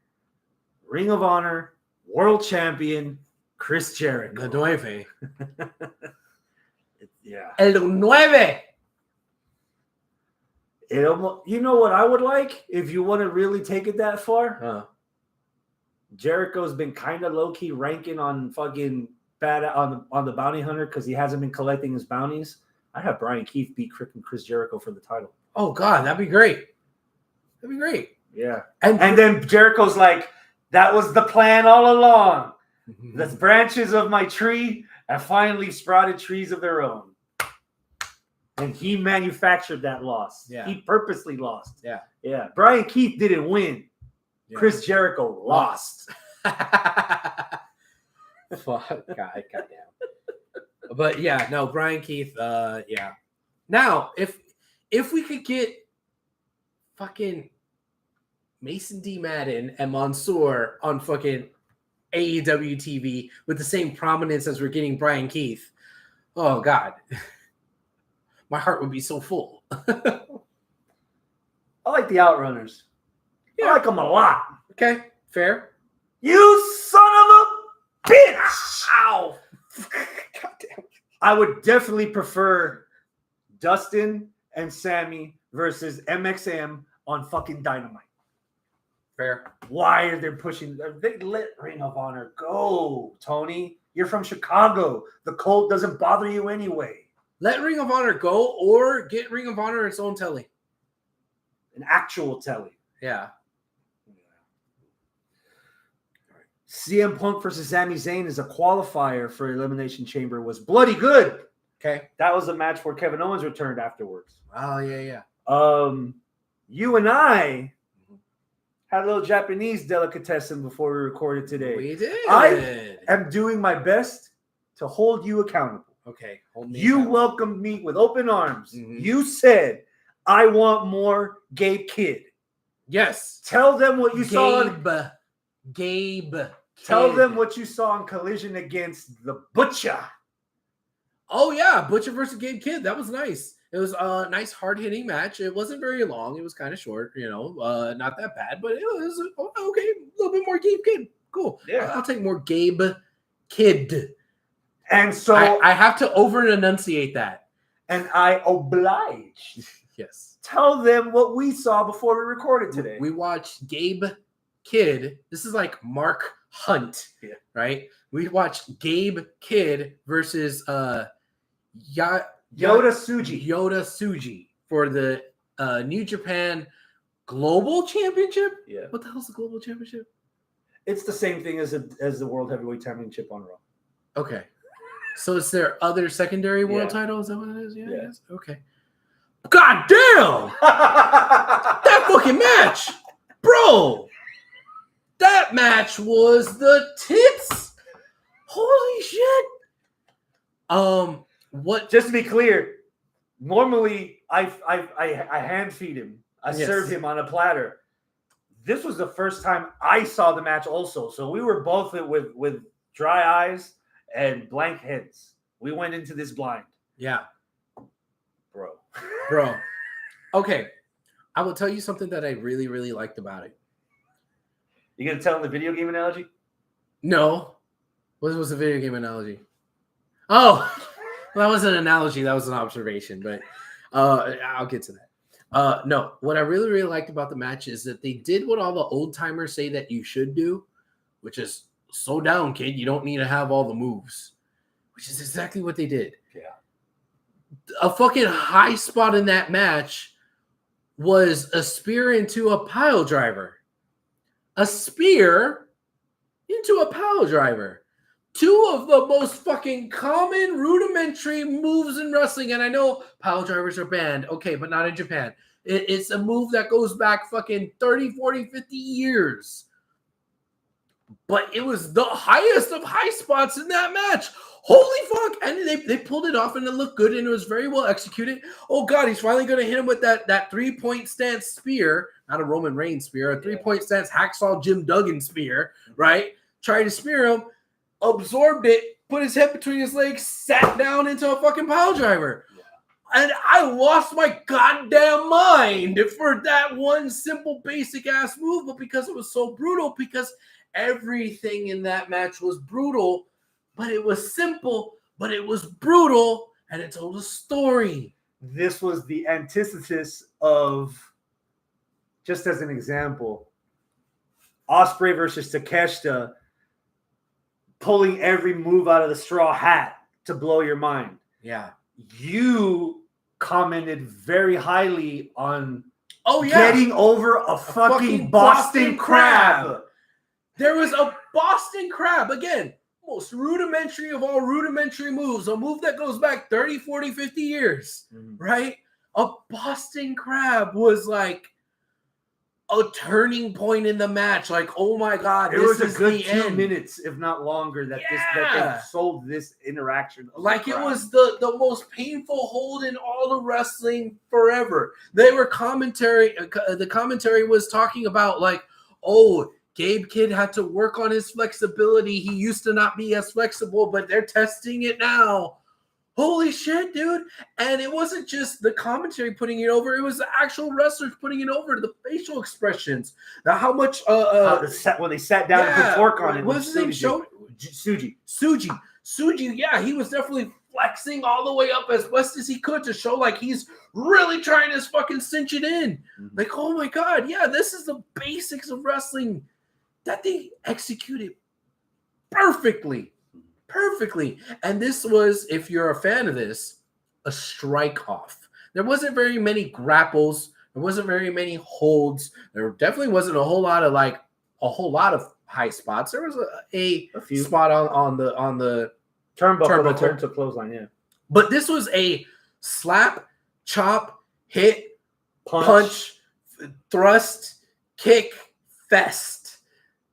Ring of Honor, World Champion, Chris Jericho. El Nueve. Yeah. El Nueve. You know what I would like if you want to really take it that far? Jericho's been kind of low-key ranking on fucking bad on the bounty hunter because he hasn't been collecting his bounties. I'd have Brian Keith beat Chris Jericho for the title. Oh God, that'd be great. That'd be great. Yeah. And then Jericho's like, that was the plan all along. The branches of my tree have finally sprouted trees of their own. And he manufactured that loss. Yeah. He purposely lost. Yeah. Yeah. Brian Keith didn't win. Yeah. Chris Jericho lost. Fuck, goddamn. But yeah, no, Brian Keith, yeah. Now, if we could get fucking Mason D. Madden and Mansoor on fucking AEW TV with the same prominence as we're getting Brian Keith, oh God, my heart would be so full. I like the Outrunners. Yeah. I like them a lot. Okay, fair. You son of a bitch! Ow! God damn. I would definitely prefer Dustin and Sammy versus MXM on fucking Dynamite. Fair. Why are they pushing? They let Ring of Honor go, Tony. You're from Chicago. The cult doesn't bother you anyway. Let Ring of Honor go or get Ring of Honor its own telly. An actual telly. Yeah. CM Punk versus Sami Zayn as a qualifier for Elimination Chamber was bloody good. Okay. That was a match where Kevin Owens returned afterwards. Oh, yeah. You and I had a little Japanese delicatessen before we recorded today. We did. I am doing my best to hold you accountable. Okay. Hold me you accountable. welcomed me with open arms. Mm-hmm. You said, I want more Gabe Kidd. Yes. Tell them what you saw. Gabe. Tell Kid. them what you saw on Collision against the Butcher. Oh yeah, Butcher versus Gabe Kidd. That was nice. It was a nice, hard-hitting match. It wasn't very long. It was kind of short, not that bad, but it was okay. A little bit more Gabe Kidd. Cool. Yeah. I'll take more Gabe Kidd. And so I have to over-enunciate that. And I oblige. Yes. Tell them what we saw before we recorded today. We watched Gabe Kidd. This is like Mark Hunt, right? We watched Gabe Kidd versus Yota Tsuji. Yota Tsuji for the New Japan Global Championship. Yeah. What the hell's the Global Championship? It's the same thing as the World Heavyweight Championship on Raw. Okay. So is there other secondary world title? Is that what it is? Yeah. Yes. Okay. God damn! That fucking match! Bro! That match was the tits! Holy shit! What? Just to be clear, normally I hand feed him. I serve him on a platter. This was the first time I saw the match also. So we were both with dry eyes and blank heads. We went into this blind. Yeah. Bro. Okay. I will tell you something that I really, really liked about it. You gonna tell him the video game analogy? No. What was the video game analogy? Oh, well, that wasn't an analogy. That was an observation, but I'll get to that. No, what I really, really liked about the match is that they did what all the old timers say that you should do, which is slow down, kid. You don't need to have all the moves, which is exactly what they did. Yeah. A fucking high spot in that match was a spear into a pile driver. A spear into a pile driver. Two of the most fucking common rudimentary moves in wrestling. And I know pile drivers are banned. Okay, but not in Japan. It's a move that goes back fucking 30, 40, 50 years. But it was the highest of high spots in that match. Holy fuck. And they pulled it off and it looked good and it was very well executed. Oh God, he's finally going to hit him with that 3-point stance spear. Not a Roman Reigns spear. A 3-point stance hacksaw Jim Duggan spear, right? Tried to spear him. Absorbed it, put his head between his legs, sat down into a fucking pile driver. Yeah. And I lost my goddamn mind for that one simple basic ass move, but because it was so brutal, because everything in that match was brutal, but it was simple, but it was brutal, and it told a story. This was the antithesis of, just as an example, Ospreay versus Takeshita, pulling every move out of the straw hat to blow your mind. Yeah. You commented very highly on getting over a fucking Boston crab. There was a Boston crab. Again, most rudimentary of all rudimentary moves. A move that goes back 30, 40, 50 years. Right? A Boston crab was like a turning point in the match. Like, oh my God, it was a good 2 minutes, if not longer, that they sold this interaction. Like it was the most painful hold in all of wrestling forever. They were the commentary was talking about like, oh, Gabe Kidd had to work on his flexibility. He used to not be as flexible, but they're testing it now. Holy shit, dude. And it wasn't just the commentary putting it over. It was the actual wrestlers putting it over. The facial expressions. Now, how much... when they sat down and put torque on it. What's his name? Tsuji, yeah. He was definitely flexing all the way up as best as he could to show like he's really trying to fucking cinch it in. Like, oh my God, yeah, this is the basics of wrestling that they executed perfectly. And this was, if you're a fan of this, a strike off. There wasn't very many grapples. There wasn't very many holds. There definitely wasn't a whole lot of high spots. There was a few spot on the turnbuckle turn to clothesline, yeah. But this was a slap, chop, hit, punch, thrust, kick fest.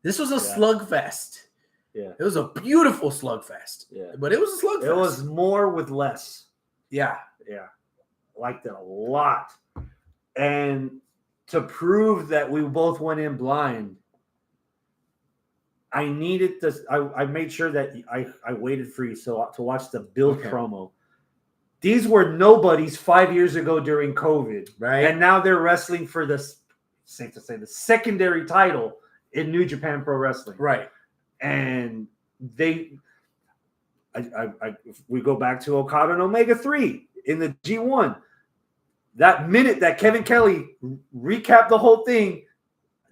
This was a slugfest. Yeah. It was a beautiful slugfest. Yeah. But it was a slugfest. It was more with less. Yeah. Yeah. Liked it a lot. And to prove that we both went in blind, I needed this. I made sure that I waited for you to watch the build promo. These were nobodies 5 years ago during COVID, right? And now they're wrestling for the secondary title in New Japan Pro Wrestling, right? And we go back to Okada and Omega 3 in the G1. That minute that Kevin Kelly recapped the whole thing,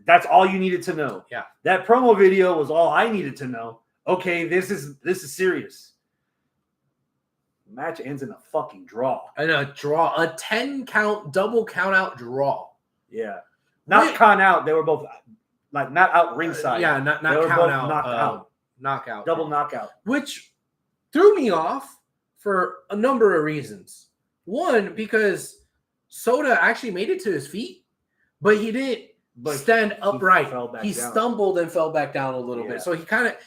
that's all you needed to know. Yeah. That promo video was all I needed to know. Okay, this is serious. Match ends in a fucking draw. And a 10 count, double count out draw. Yeah. Not count out. They were both like not out ringside. Yeah, not count out. Knockout. Double knockout. Which threw me off for a number of reasons. One, because Soda actually made it to his feet, but he didn't stand upright. He stumbled and fell back down a little bit. So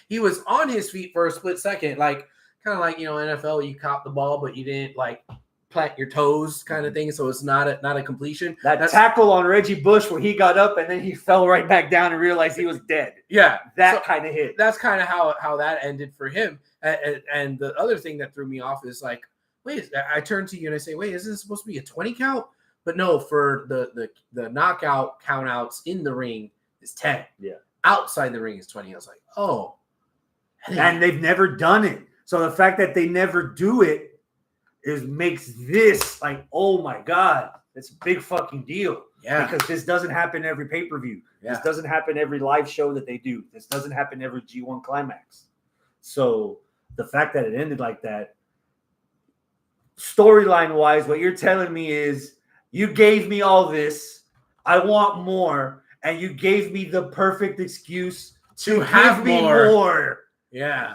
he was on his feet for a split second, like kind of like, NFL, you caught the ball, but you didn't like plant your toes kind of thing. So it's not a completion. That's tackle on Reggie Bush where he got up and then he fell right back down and realized he was dead. Yeah. That kind of hit. That's kind of how that ended for him. And the other thing that threw me off is like, wait, I turn to you and I say, wait, isn't this supposed to be a 20 count? But no, for the knockout count outs in the ring is 10. Yeah. Outside the ring is 20. I was like, oh. And they've never done it. So the fact that they never do it makes this like, oh my God, it's a big fucking deal. Yeah. Because this doesn't happen every pay-per-view. Yeah. This doesn't happen every live show that they do. This doesn't happen every G1 climax. So the fact that it ended like that, storyline wise, what you're telling me is you gave me all this. I want more. And you gave me the perfect excuse to have more. Yeah.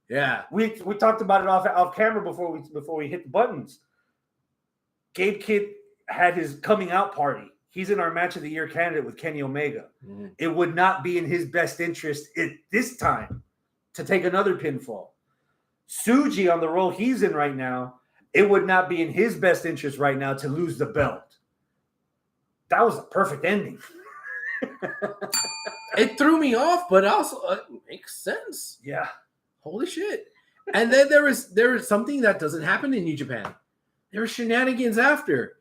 Yeah. We talked about it off camera before we hit the buttons. Gabe Kidd had his coming out party. He's in our match of the year candidate with Kenny Omega. Mm-hmm. It would not be in his best interest at this time to take another pinfall. Tsuji on the role he's in right now, it would not be in his best interest right now to lose the belt. That was a perfect ending. It threw me off, but also it makes sense. Yeah. Holy shit. And then there was something that doesn't happen in New Japan. There were shenanigans after.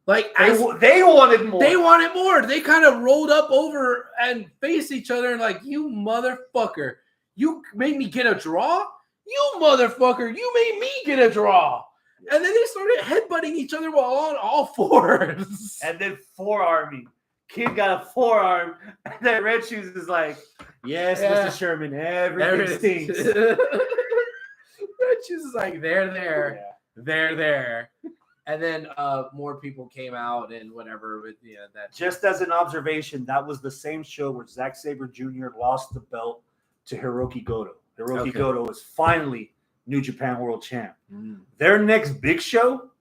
Like they wanted more. They wanted more. They kind of rolled up over and faced each other and like, you motherfucker. You made me get a draw? You motherfucker. You made me get a draw. And then they started headbutting each other while on all fours. And then forearming. Kid got a forearm. And then Red Shoes is like, yes, yeah. Mr. Sherman, everything stinks. Red Shoes is like, they're there. Yeah. They're there. And then more people came out and whatever. But yeah, that just as an observation, that was the same show where Zack Sabre Jr. lost the belt to Hiroki Goto. Hiroki Goto is finally New Japan World Champ. Their next big show,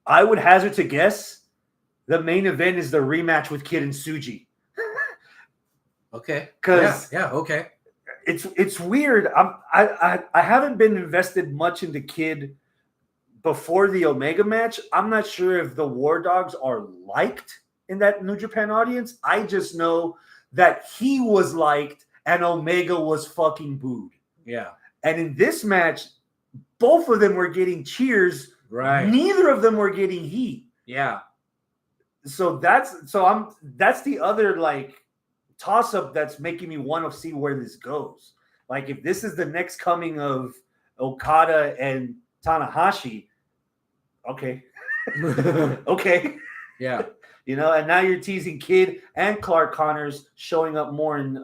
I would hazard to guess, the main event is the rematch with Kid and Tsuji. Okay. Because okay. It's weird. I haven't been invested much into Kid before the Omega match. I'm not sure if the War Dogs are liked in that New Japan audience. I just know that he was liked and Omega was fucking booed. Yeah. And in this match, both of them were getting cheers. Right. Neither of them were getting heat. Yeah. So that's the other like toss-up that's making me want to see where this goes. Like if this is the next coming of Okada and Tanahashi, okay. Okay. Yeah. And now you're teasing Kid and Clark Connors showing up more in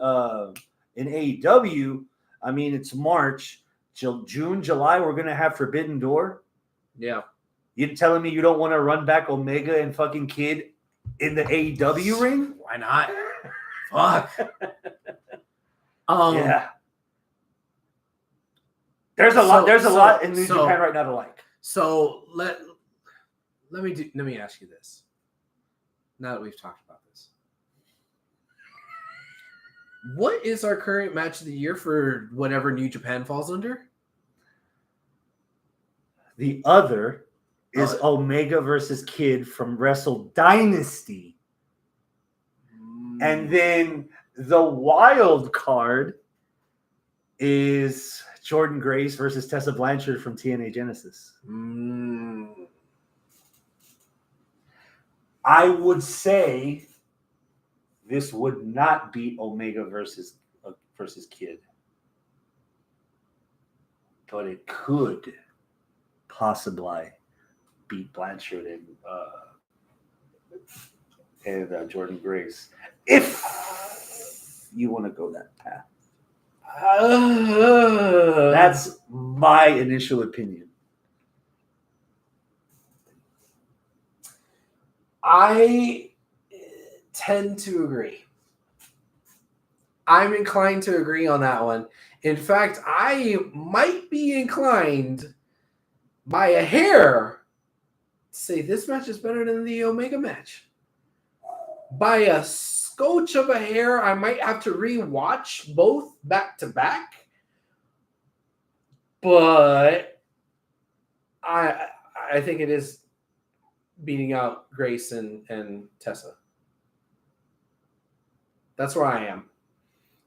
AEW. I mean, it's March. Till June, July, we're going to have Forbidden Door. Yeah. You're telling me you don't want to run back Omega and fucking Kid in the AEW ring? Why not? Fuck. Yeah. There's a lot in New Japan right now to like. So let me ask you this. Now that we've talked about this. What is our current match of the year for whatever New Japan falls under? The other is Omega versus Kid from Wrestle Dynasty And then the wild card is Jordan Grace versus Tessa Blanchard from TNA Genesis. I would say this would not be Omega versus Kid, but it could possibly beat Blanchard and Jordan Grace if you want to go that path. That's my initial opinion. I tend to agree. I'm inclined to agree on that one. In fact, I might be inclined by a hair to say this match is better than the Omega match. By a scotch of a hair, I might have to rewatch both back to back. But I think it is beating out Grace and Tessa. That's where I am.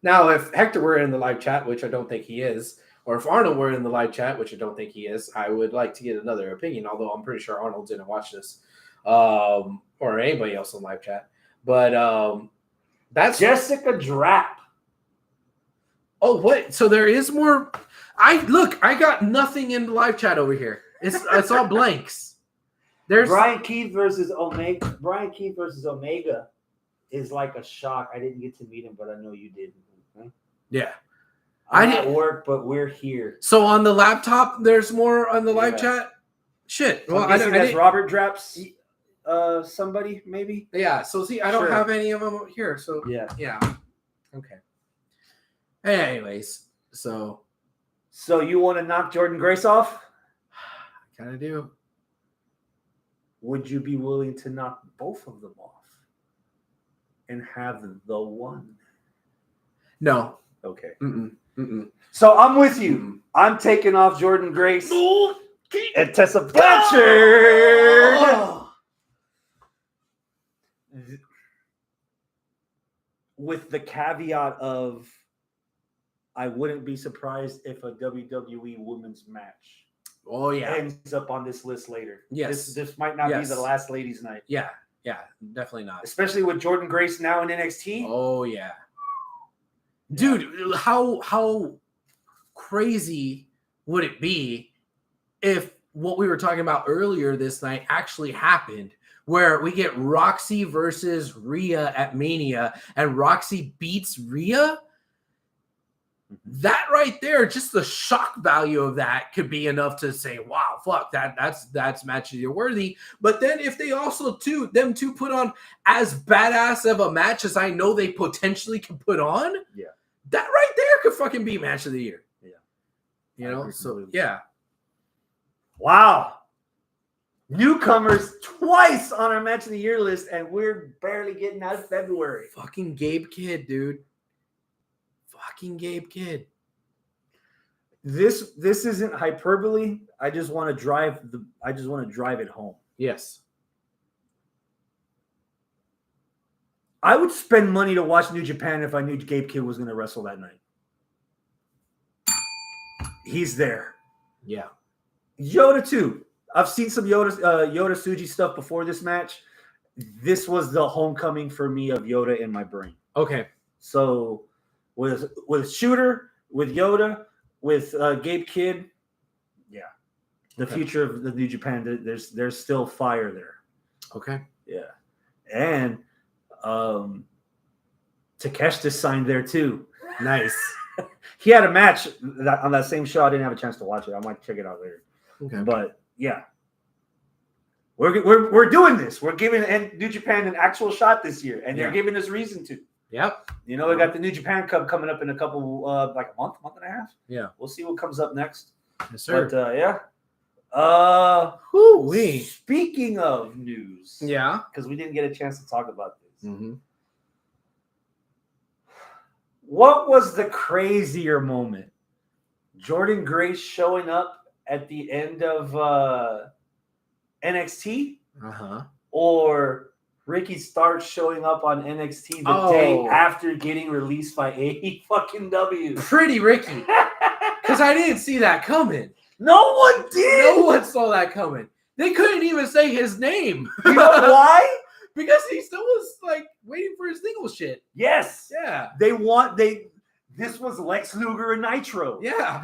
Now, if Hector were in the live chat, which I don't think he is, or if Arnold were in the live chat, which I don't think he is, I would like to get another opinion, although I'm pretty sure Arnold didn't watch this, or anybody else in live chat. But that's Jessica Drapp. Oh, what? So there is more. I got nothing in the live chat over here. It's all blanks. There's Brian Keith versus Omega. Brian Keith versus Omega is like a shock. I didn't get to meet him, but I know you did. Yeah. I'm at work, but we're here. So on the laptop, there's more on the live chat? Shit. Well, I'm guessing that's Robert Drapp's somebody, maybe? Yeah. So see, I don't have any of them here. So yeah. Okay. Anyways, so you want to knock Jordan Grace off? I kind of do. Would you be willing to knock both of them off and have the one? No. Okay. Mm-mm. So I'm with you. I'm taking off Jordan Grace and Tessa Blanchard. With the caveat of I wouldn't be surprised if a WWE women's match ends up on this list later. Yes. This might not be the last ladies' night. Yeah, definitely not. Especially with Jordan Grace now in NXT. Oh, yeah. Dude, how crazy would it be if what we were talking about earlier this night actually happened, where we get Roxy versus Rhea at Mania and Roxy beats Rhea? That right there, just the shock value of that could be enough to say, wow, fuck, that's match of the year worthy. But then if they also them two put on as badass of a match as I know they potentially can put on, that right there could fucking be match of the year. Yeah. You know, so yeah. Wow. Newcomers twice on our match of the year list, and we're barely getting out of February. Fucking Gabe Kidd, dude. Gabe Kidd. This isn't hyperbole. I just want to drive it home. Yes. I would spend money to watch New Japan if I knew Gabe Kidd was going to wrestle that night. He's there. Yeah. Yoda too. I've seen some Yoda Tsuji stuff before this match. This was the homecoming for me of Yoda in my brain. Okay. So with Shooter, with Yoda, with Gabe Kidd, the future of the New Japan. There's still fire there. Okay. Yeah, and Takeshita signed there too. Nice. He had a match on that same show. I didn't have a chance to watch it. I might check it out later. Okay. But yeah, we're doing this. We're giving New Japan an actual shot this year, and they're giving us reason to. Yep. You know, we got the New Japan Cup coming up in a couple, like a month and a half. Yeah. We'll see what comes up next. Yes, sir. But speaking of news. Yeah. Because we didn't get a chance to talk about this. Mm-hmm. What was the crazier moment? Jordan Grace showing up at the end of NXT? Uh-huh. Or Ricky starts showing up on NXT the day after getting released by AEW. Pretty Ricky. Because I didn't see that coming. No one did. No one saw that coming. They couldn't even say his name. You know why? Because he still was like waiting for his single shit. Yes. Yeah. This was Lex Luger and Nitro. Yeah.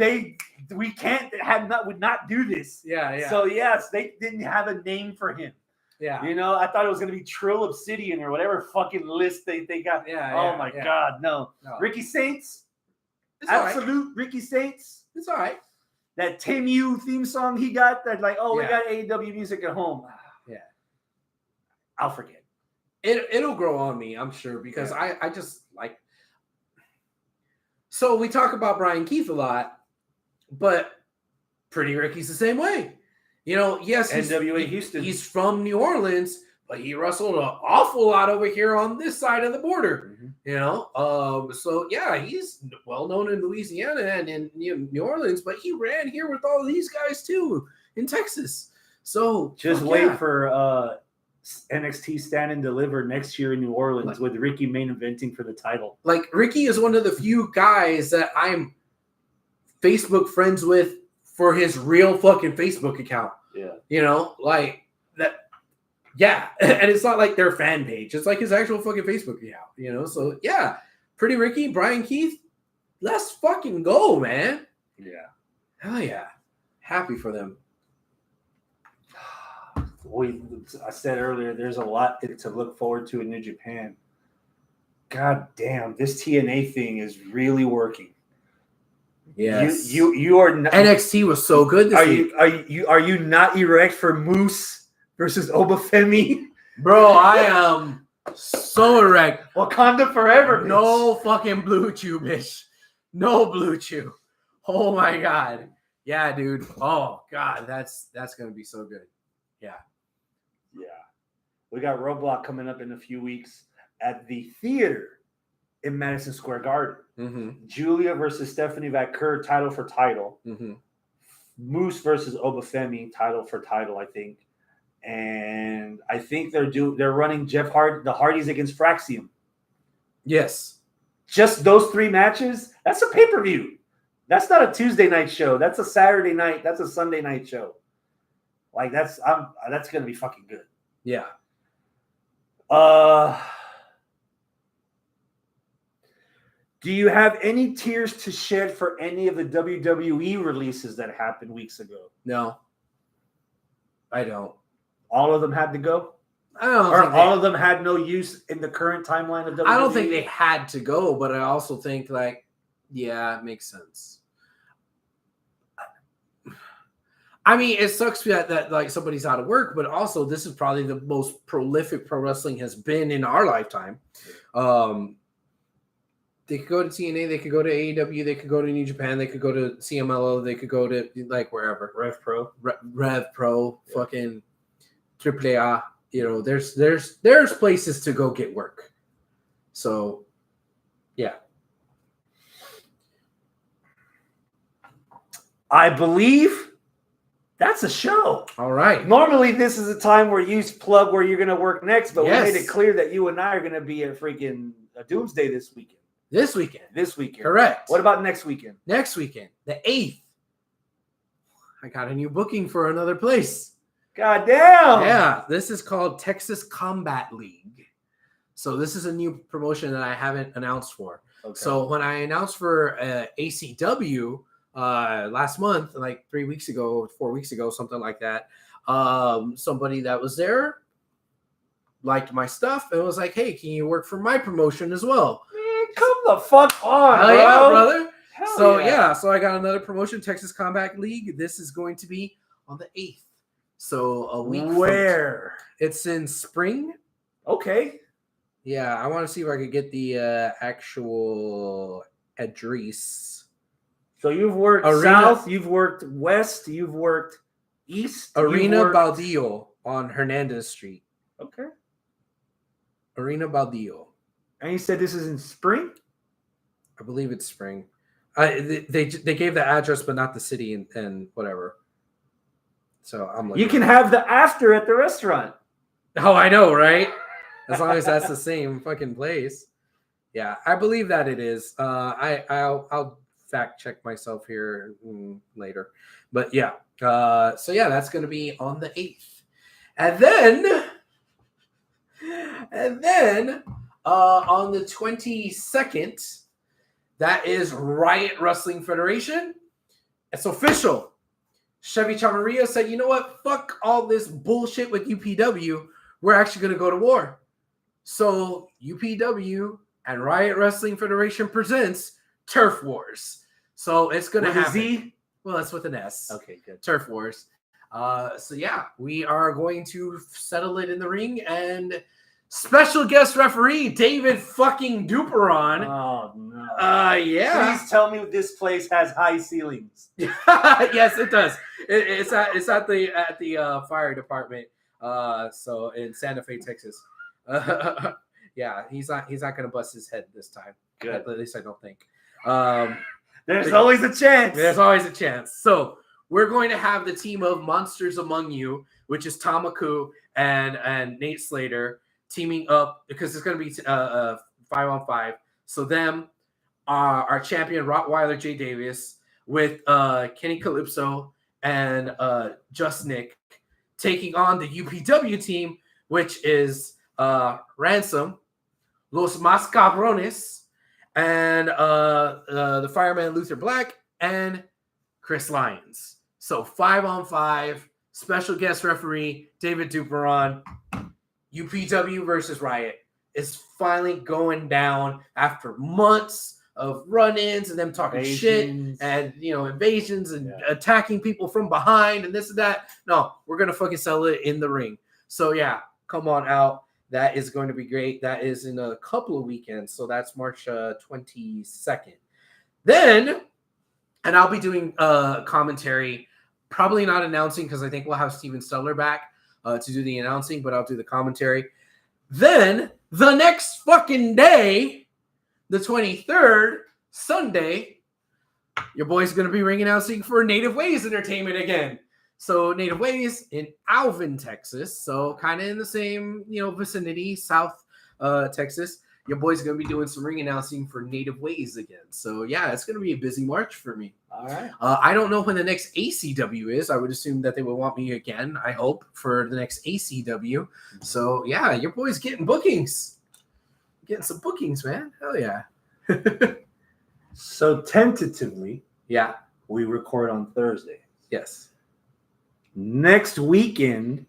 Would not do this. Yeah. So yes, they didn't have a name for him. Yeah. I thought it was gonna be Trill Obsidian or whatever fucking list they got. Oh my God, no. Ricky Saints. It's absolute right. Ricky Saints. It's all right. That Tim U theme song he got, that we got AEW music at home. Yeah. I'll forget. It'll grow on me, I'm sure, because I just like. So we talk about Brian Keith a lot, but Pretty Ricky's the same way. Yes, NWA Houston. He's from New Orleans, but he wrestled an awful lot over here on this side of the border. Mm-hmm. So yeah, he's well known in Louisiana and in New Orleans, but he ran here with all these guys too in Texas. So just wait for NXT Stand and Deliver next year in New Orleans with Ricky main eventing for the title. Like Ricky is one of the few guys that I'm Facebook friends with for his real fucking Facebook account. Yeah. Like that. Yeah. And it's not like their fan page. It's like his actual fucking Facebook account, So yeah, Pretty Ricky, Brian Keith, let's fucking go, man. Yeah. Hell yeah. Happy for them. I said earlier, there's a lot to look forward to in New Japan. God damn, this TNA thing is really working. Yes. You are not, NXT was so good this week. Are you not erect for Moose versus Obafemi? Bro, I am so erect. Wakanda forever, bitch. No fucking Blue Chew, bitch. No Blue Chew. Oh my God. Yeah, dude. Oh God, that's gonna be so good. Yeah. Yeah. We got Roadblock coming up in a few weeks at the theater in Madison Square Garden. Mm-hmm. Julia versus Stephanie Vaquer, title for title. Mm-hmm. Moose versus Obafemi, title for title, I think. And I think they're running the Hardys against Fraxium. Yes. Just those 3 matches. That's a pay-per-view. That's not a Tuesday night show. That's a Saturday night. That's a Sunday night show. Like that's gonna be fucking good. Yeah. Do you have any tears to shed for any of the WWE releases that happened weeks ago? No. I don't. All of them had to go? I don't or all of them had no use in the current timeline of WWE? I don't think they had to go, but I also think it makes sense. I mean, it sucks that somebody's out of work, but also this is probably the most prolific pro wrestling has been in our lifetime. They could go to TNA, they could go to AEW, they could go to New Japan, they could go to CMLL, they could go to wherever. Rev Pro, fucking AAA. There's places to go get work. So, yeah. I believe that's a show. All right. Normally, this is a time where you plug where you're going to work next, but we made it clear that you and I are going to be at freaking Doomsday this weekend. This weekend. Correct. What about next weekend? Next weekend, the 8th. I got a new booking for another place. God damn. Yeah, this is called Texas Combat League. So this is a new promotion that I haven't announced for. Okay. So when I announced for ACW last month, 4 weeks ago, something like that, somebody that was there liked my stuff and was like, hey, can you work for my promotion as well? Man, come the fuck on, bro. Yeah, brother. So I got another promotion, Texas Combat League. This is going to be on the 8th. So a week. Where? It's in Spring. Okay. Yeah, I want to see if I could get the actual address. So you've worked south, you've worked west, you've worked east. Arena Baldillo on Hernandez Street. Okay. Arena Baldillo. And you said this is in Spring? I believe it's Spring. They gave the address, but not the city and whatever. So I'm like, you can have the after at the restaurant. Oh, I know, right? as long as that's the same fucking place. Yeah, I believe that it is. I'll fact check myself here later, but yeah. So yeah, that's gonna be on the 8th, and then on the 22nd, that is Riot Wrestling Federation. It's official. Chevy Chamaria said, "You know what? Fuck all this bullshit with UPW. We're actually gonna go to war." So UPW and Riot Wrestling Federation presents Turf Wars. So it's going to happen. Z? Well, that's with an S. Okay, good. Turf Wars. So yeah, we are going to settle it in the ring, and special guest referee David fucking Duperon. Oh no. Yeah. Please tell me this place has high ceilings. Yes, it does. It's at the fire department. So in Santa Fe, Texas. Yeah, he's not gonna bust his head this time. Good. At least I don't think. There's always a chance. There's always a chance. So we're going to have the team of Monsters Among You, which is Tamaku and Nate Slater, teaming up because it's going to be 5-on-5. So them, our champion Rottweiler Jay Davis with Kenny Calypso and Just Nick taking on the UPW team, which is Ransom, Los Mas Cabrones, and the fireman Luther Black and Chris Lyons. So 5-on-5, special guest referee David Duperon. UPW versus Riot is finally going down after months of run-ins and them talking shit and invasions and attacking people from behind and this and that. No, we're gonna fucking sell it in the ring. So yeah, come on out. That is going to be great. That is in a couple of weekends. So that's March 22nd. Then, and I'll be doing commentary, probably not announcing because I think we'll have Steven Steller back to do the announcing, but I'll do the commentary. Then, the next fucking day, the 23rd, Sunday, your boy's going to be ring announcing for Native Ways Entertainment again. So Native Ways in Alvin, Texas. So kind of in the same, vicinity, South Texas. Your boy's going to be doing some ring announcing for Native Ways again. So yeah, it's going to be a busy March for me. All right. I don't know when the next ACW is. I would assume that they would want me again, I hope, for the next ACW. So yeah, your boy's getting bookings. Getting some bookings, man. Hell yeah. So tentatively, yeah, we record on Thursday. Yes. Next weekend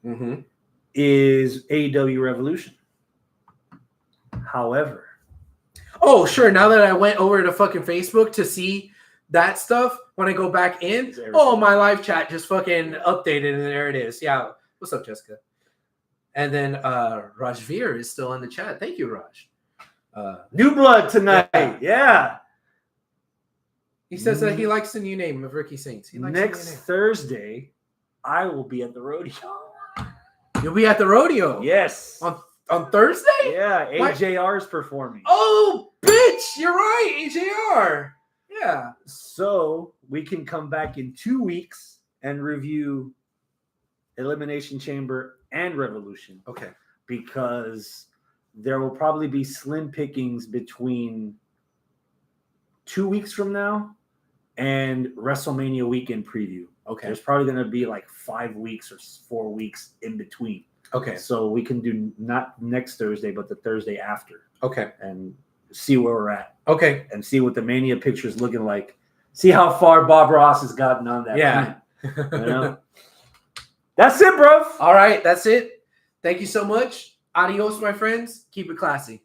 is AEW Revolution. However, oh sure, now that I went over to fucking Facebook to see that stuff, when I go back in, my live chat just fucking updated and there it is. Yeah, what's up, Jessica? And then Rajveer is still in the chat. Thank you, Raj. New blood tonight. Yeah. He says that he likes the new name of Ricky Saints. He likes next Thursday, I will be at the rodeo. You'll be at the rodeo? Yes. On Thursday? Yeah, HWR is performing. Oh, bitch! You're right, HWR. Yeah. So we can come back in 2 weeks and review Elimination Chamber and Revolution. Okay. Because there will probably be slim pickings between 2 weeks from now and WrestleMania weekend preview. Okay. There's probably going to be like 5 weeks or 4 weeks in between. Okay. So we can do not next Thursday, but the Thursday after. Okay. And see where we're at. Okay. And see what the Mania picture is looking like. See how far Bob Ross has gotten on that. Yeah. That's it, bro. All right. That's it. Thank you so much. Adios, my friends. Keep it classy.